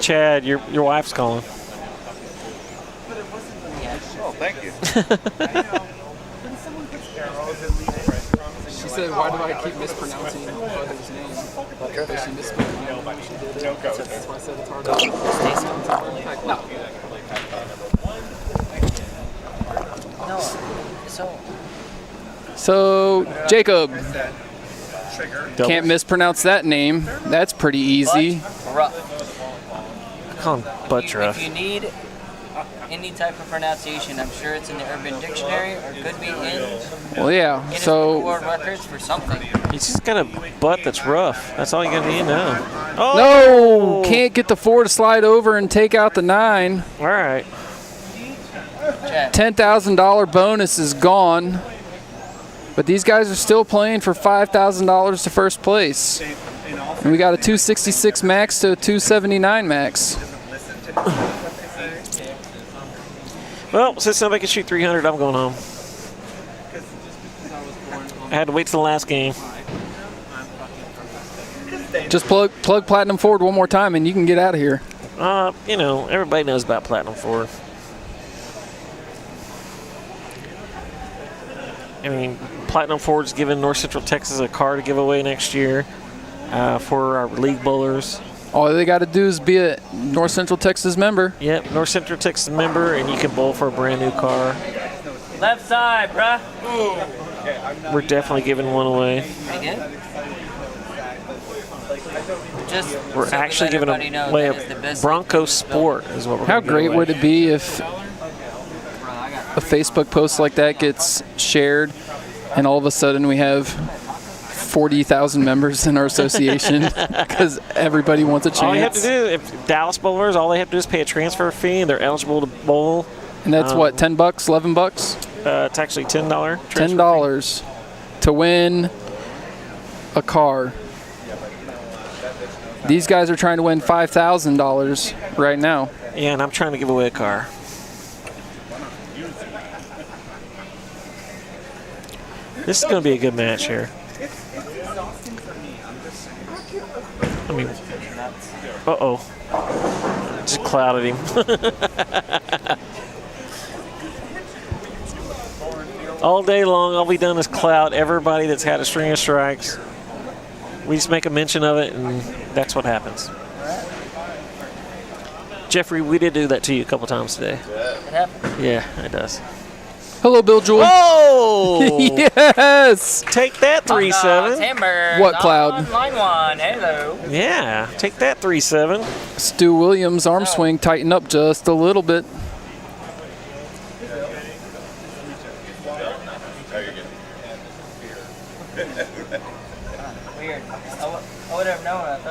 Chad, your wife's calling. Oh, thank you. She said, why do I keep mispronouncing my mother's name? Because she misspelled my name. That's why I said it's hard to No. So, Jacob. Can't mispronounce that name. That's pretty easy. Rough. I call him Buttriff. If you need any type of pronunciation, I'm sure it's in the Urban Dictionary or could be in Well, yeah. Guinness Book of So, World Records for something. He's just got a butt that's rough. That's all you got to need to know. Oh! no, can't get the 4 to slide over and take out the 9. All right. Chad. $10,000 bonus is gone. But these guys are still playing for $5,000 to first place. And we got a 266 max to a 279 max. Well, since nobody can shoot 300, I'm going home. I had to wait till the last game. Just plug Platinum Ford one more time and you can get out of here. You know, everybody knows about Platinum Ford. I mean, Platinum Ford's giving North Central Texas a car to give away next year for our league bowlers. All they got to do is be a North Central Texas member. Yep, North Central Texas member, and you can bowl for a brand new car. Left side, bruh. We're definitely giving one away. Pretty good. Just We're so actually let giving everybody know away that is the a best Bronco thing. Sport is what we're How gonna give great away. would it be if a Facebook post like that gets shared and all of a sudden we have 40,000 members in our association because everybody wants a chance. All you have to do, if Dallas bowlers, all they have to do is pay a transfer fee and they're eligible to bowl. And that's what, $10, $11? It's actually $10. $10 to win a car. These guys are trying to win $5,000 right now. Yeah, and I'm trying to give away a car. This is going to be a good match here. I mean, uh-oh. Just clouded him. All day long, all we done is cloud everybody that's had a string of strikes. We just make a mention of it, and that's what happens. Jeffrey, we did do that to you a couple times today. It happened. Yeah, it does. Hello, Bill Jewell. Oh! Yes! Take that, 3-7. Timber. What cloud? Line 1. Hello. Yeah, take that, 3-7. Stu Williams' arm swing tightened up just a little bit. Weird. I would have known. I thought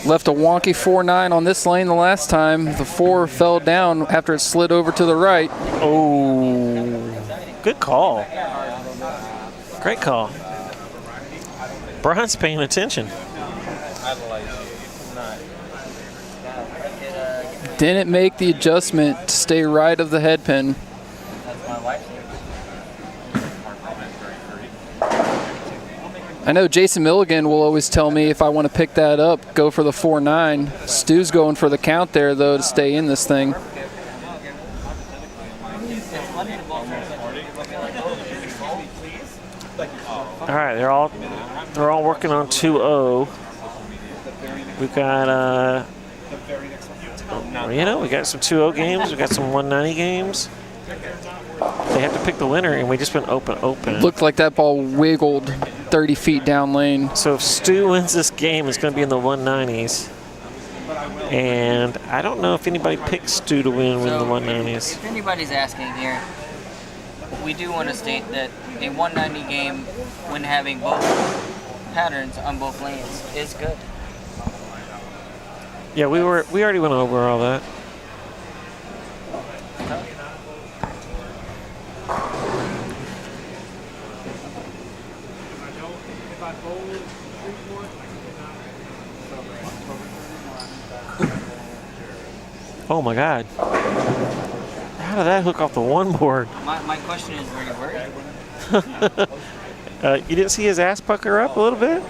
Left a wonky 4.9 on this lane the last time. The 4 fell down after it slid over to the right. Oh, good call. Great call. Brian's paying attention. Didn't make the adjustment to stay right of the head pin. I know Jason Milligan will always tell me if I want to pick that up, go for the 4.9. Stu's going for the count there, though, to stay in this thing. All right, they're all working on 2-0. We've got we got some 2-0 games. We got some 190 games. They have to pick the winner, and we just been open. Looked like that ball wiggled 30 feet down lane. So if Stu wins this game, it's going to be in the 190s. And I don't know if anybody picked Stu to win the 190s. If anybody's asking here, we do want to state that a 190 game, when having both patterns on both lanes, is good. Yeah, we already went over all that. Oh my God. How did that hook off the one board? My question is, were you worried? You didn't see his ass pucker up a little bit?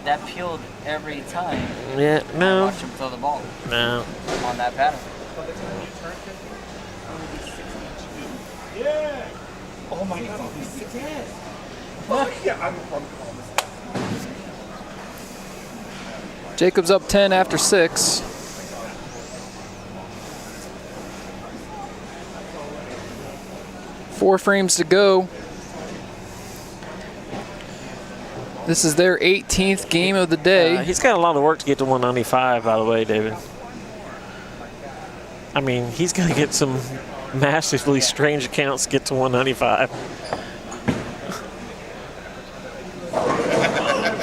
That peeled every time. Yeah, no. I watched him throw the ball. No. On that pattern. Yeah. Oh my God, he's 6 heads. Yeah, I'm Jacob's up 10 after 6. Four frames to go. This is their 18th game of the day. He's got a lot of work to get to 195, by the way, David. I mean, he's going to get some massively strange accounts to get to 195.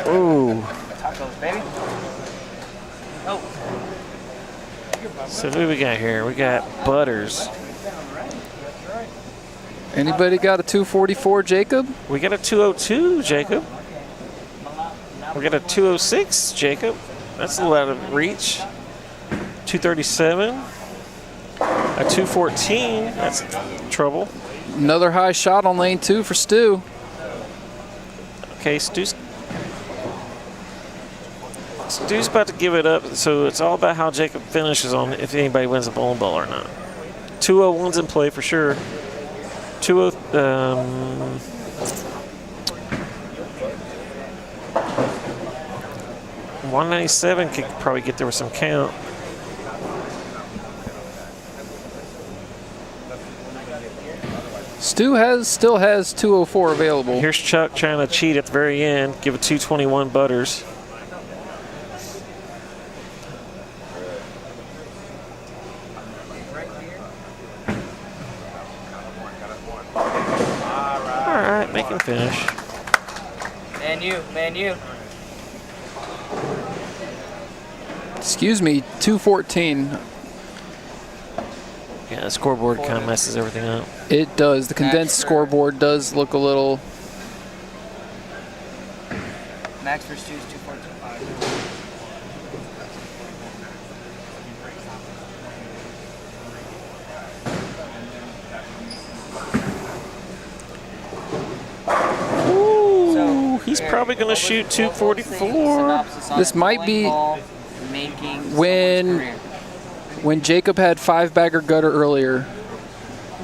Ooh. Tacos, baby. Oh. So who do we got here? We got Butters. Anybody got a 244, Jacob? We got a 202, Jacob. We got a 206, Jacob. That's a little out of reach. 237. A 214. That's trouble. Another high shot on lane 2 for Stu. Okay, Stu's about to give it up, so it's all about how Jacob finishes on if anybody wins the bowling ball or not. 201's in play for sure. 197 could probably get there with some count. Stu still has 204 available. Here's Chuck trying to cheat at the very end. Give a 221 Butters. All right, make him finish. Man, you. Excuse me, 214. Yeah, the scoreboard kind of messes everything up. It does. The condensed scoreboard does look a little. Max for Stu's 214. Ooh, he's probably going to shoot 244. This might be when Jacob had 5-bagger gutter earlier.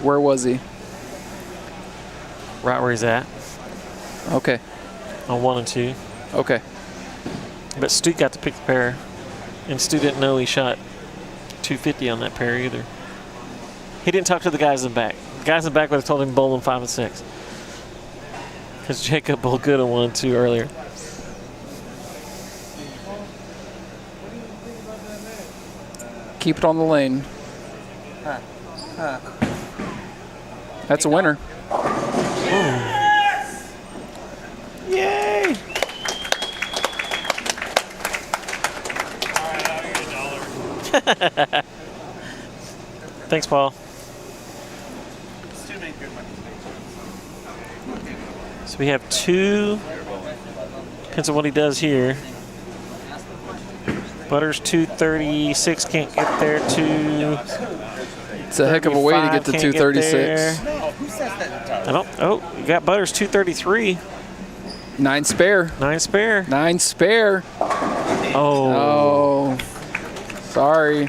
Where was he? Right where he's at. Okay. On 1 and 2. Okay. But Stu got to pick the pair. And Stu didn't know he shot 250 on that pair either. He didn't talk to the guys in the back. The guys in the back would have told him bowl on 5 and 6. Because Jacob bowled good on 1 and 2 earlier. Keep it on the lane. That's a winner. Yay! Thanks, Paul. So we have 2. Depends on what he does here. Butters 236, can't get there. It's a heck of a way to get to 236. Oh, you got Butters 233. 9 spare. 9 spare. 9 spare. Oh. Sorry. We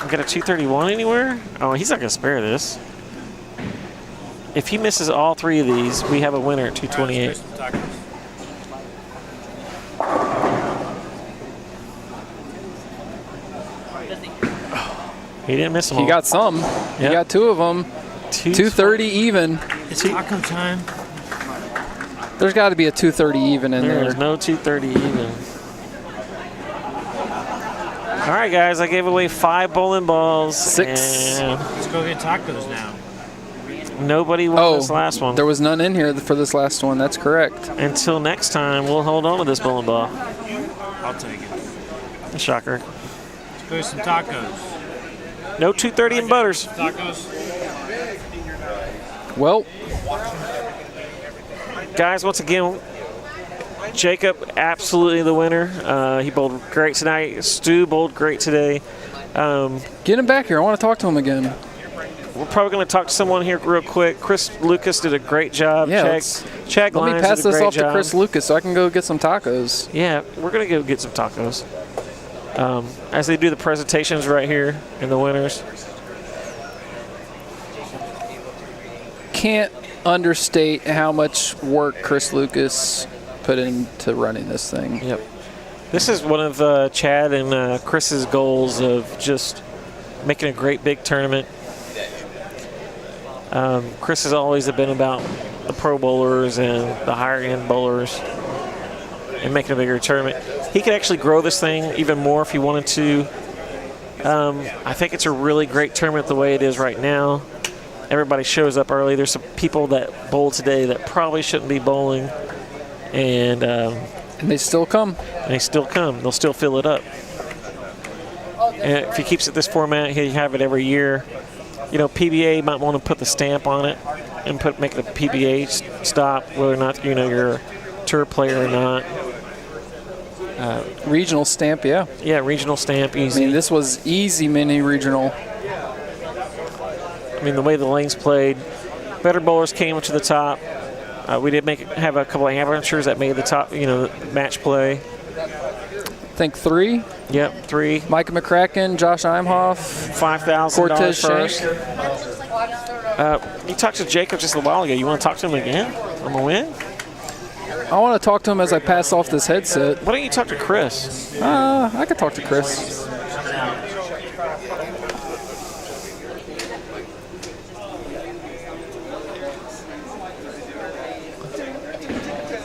got a 231 anywhere? Oh, he's not going to spare this. If he misses all 3 of these, we have a winner at 228. He didn't miss them all. He got some. Yep. He got 2 of them. 230 even. It's taco time. There's got to be a 230 even in there. There's no 230 even. All right, guys, I gave away 5 bowling balls. 6. And Let's go get tacos now. nobody won this last one. There was none in here for this last one. That's correct. Until next time, we'll hold on to this bowling ball. I'll take it. Shocker. Let's go get some tacos. No 230 and Butters. Tacos. Well, guys, once again, Jacob, absolutely the winner. He bowled great tonight. Stu bowled great today. get him back here. I want to talk to him again. We're probably going to talk to someone here real quick. Chris Lucas did a great job. Yeah, Chad let me Lyons pass did a this great off job. to Chris Lucas so I can go get some tacos. Yeah, we're going to go get some tacos. As they do the presentations right here and the winners. Can't understate how much work Chris Lucas put into running this thing. Yep. This is one of Chad and Chris's goals of just making a great big tournament. Chris has always been about the pro bowlers and the higher end bowlers and making a bigger tournament. He could actually grow this thing even more if he wanted to. I think it's a really great tournament the way it is right now. Everybody shows up early. There's some people that bowl today that probably shouldn't be bowling, and they still come. They still come. They'll still fill it up. And if he keeps it this format, he'll have it every year. You know, PBA might want to put the stamp on it and make the PBA stop, whether or not you're a tour player or not. Regional stamp, yeah. Yeah, regional stamp, easy. I mean, this was easy mini regional. I mean, the way the lanes played, better bowlers came to the top. We did have a couple of amateurs that made the top, match play. I think 3. Yep, 3. Micah McCracken, Josh Imhoff, $5,000 Cortez first. Shank. You talked to Jacob just a while ago. You want to talk to him again on the win? I want to talk to him as I pass off this headset. Why don't you talk to Chris? I could talk to Chris.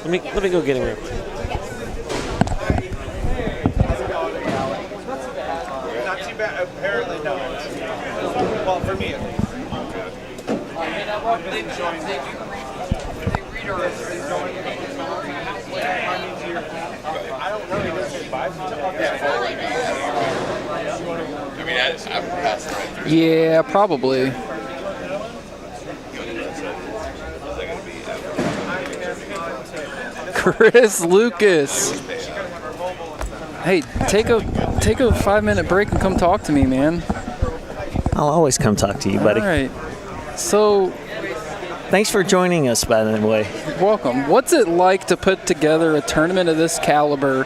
Let me go get him real quick. Not too bad. Apparently not. Well, for me. I don't know. He doesn't advise me. Yeah, probably. Chris Lucas. Hey, take a 5-minute break and come talk to me, man. I'll always come talk to you, buddy. All right. So, thanks for joining us, by the way. Welcome. What's it like to put together a tournament of this caliber?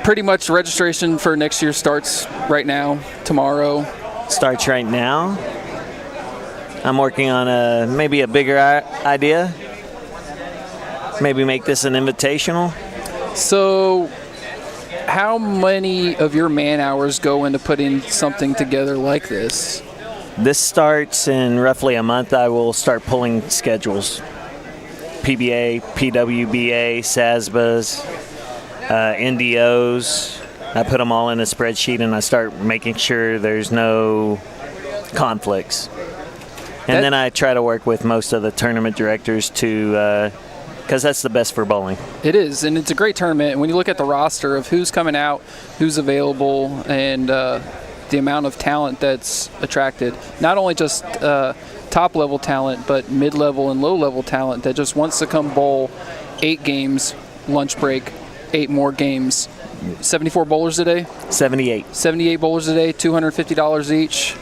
Pretty much registration for next year starts right now, tomorrow. Starts right now. I'm working on maybe a bigger idea. Maybe make this an invitational. So, how many of your man hours go into putting something together like this? This starts in roughly a month. I will start pulling schedules. PBA, PWBA, SASBAs, NDOs. I put them all in a spreadsheet and I start making sure there's no conflicts. And then I try to work with most of the tournament directors to because that's the best for bowling. It is, and it's a great tournament. And when you look at the roster of who's coming out, who's available, and the amount of talent that's attracted, not only just top-level talent, but mid-level and low-level talent that just wants to come bowl 8 games, lunch break, 8 more games. 74 bowlers today? 78. 78 bowlers a day, $250 each.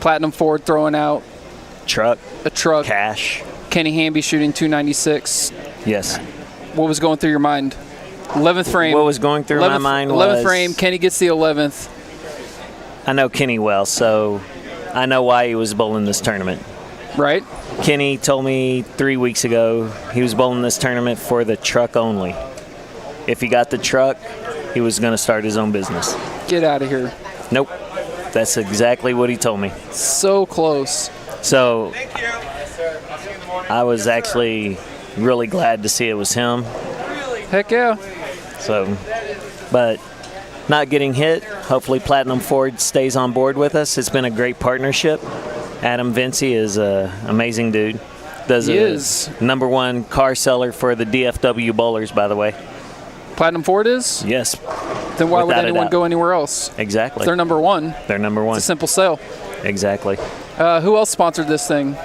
Platinum Ford throwing out a truck. Cash. Kenny Hamby shooting 296. Yes. What was going through your mind? 11th frame. What was going through my mind 11th frame, Kenny gets the 11th. I know Kenny well, so I know why he was bowling this tournament. Right. Kenny told me 3 weeks ago he was bowling this tournament for the truck only. If he got the truck, he was going to start his own business. Get out of here. Nope. That's exactly what he told me. So close. So I was actually really glad to see it was him. Heck yeah. So, but not getting hit. Hopefully Platinum Ford stays on board with us. It's been a great partnership. Adam Vinci is an amazing dude. He is. #1 car seller for the DFW bowlers, by the way. Platinum Ford is? Yes. Then why would anyone go anywhere else? Exactly. If they're #1. They're #1. It's a simple sell. Exactly. Who else sponsored this thing?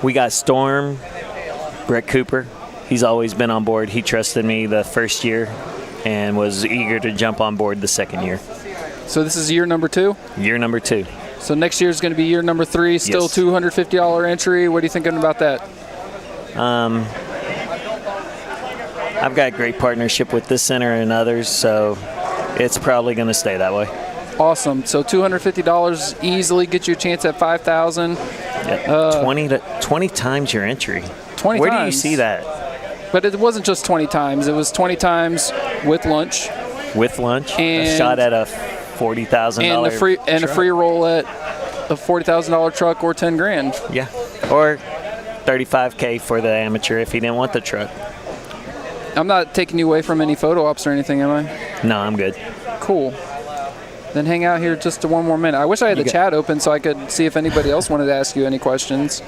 We got Storm, Brett Cooper. He's always been on board. He trusted me the first year and was eager to jump on board the second year. So this is year number 2? Year number 2. So next year is going to be year number 3, still Yes. $250 entry. What are you thinking about that? I've got great partnership with this center and others, so it's probably going to stay that way. Awesome. So $250 easily gets you a chance at $5,000. Yeah, 20 times your entry. 20 Where times. do you see that? But it wasn't just 20 times. It was 20 times with lunch. With lunch, And a shot at a $40,000 and a free roll at a $40,000 truck or 10 grand. Yeah, or $35K for the amateur if he didn't want the truck. I'm not taking you away from any photo ops or anything, am I? No, I'm good. Cool. Then hang out here just 1 more minute. I wish I had the chat open so I could see if anybody else wanted to ask you any questions.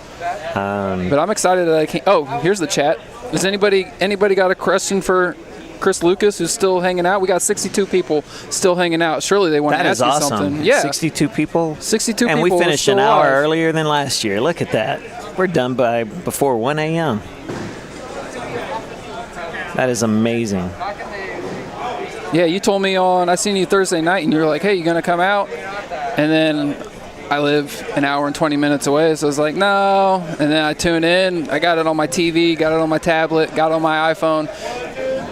But I'm excited that I can. Oh, here's the chat. Does anybody got a question for Chris Lucas, who's still hanging out? We got 62 people still hanging out. Surely they want to ask you something. That is awesome. Yeah, 62 people. 62 and people. we finished an hour earlier than last year. Look at that. We're done before 1 a.m. That is amazing. Yeah, you told me I seen you Thursday night, and you were like, hey, you going to come out? And then I live an hour and 20 minutes away, so I was like, no. And then I tune in. I got it on my TV, got it on my tablet, got it on my iPhone,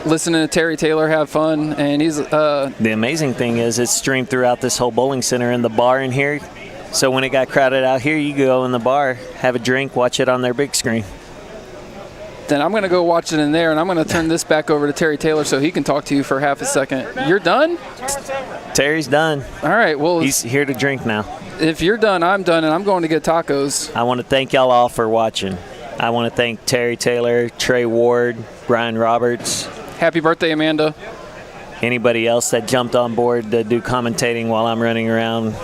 listening to Terry Taylor have fun. And he's the amazing thing is it's streamed throughout this whole bowling center and the bar in here. So when it got crowded out here, you go in the bar, have a drink, watch it on their big screen. Then I'm going to go watch it in there, and I'm going to turn this back over to Terry Taylor so he can talk to you for half a second. You're done? Terry's done. All right. Well, he's here to drink now. If you're done, I'm done, and I'm going to get tacos. I want to thank y'all all for watching. I want to thank Terry Taylor, Trey Ward, Brian Roberts. Happy birthday, Amanda. Anybody else that jumped on board to do commentating while I'm running around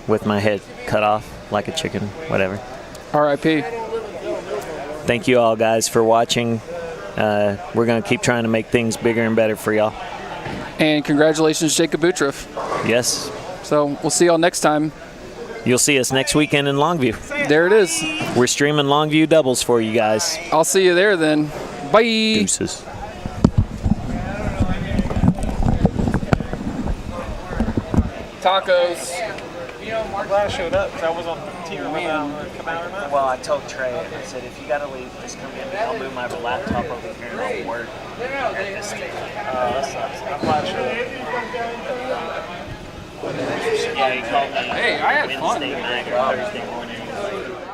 with my head cut off like a chicken, whatever. R.I.P. Thank you all, guys, for watching. We're going to keep trying to make things bigger and better for y'all. And congratulations, Jacob Butroff. Yes. So we'll see y'all next time. You'll see us next weekend in Longview. There it is. We're streaming Longview doubles for you guys. I'll see you there then. Bye. Deuces. Tacos. I'm glad I showed up because I was on TV come out or not. Well, I told Trey, I said, if you got to leave, just come get me. I'll move my laptop over here and I'll work at this table. That sucks. I'm glad I showed up. Yeah, he called me Hey, I had fun. Wednesday night or Thursday morning.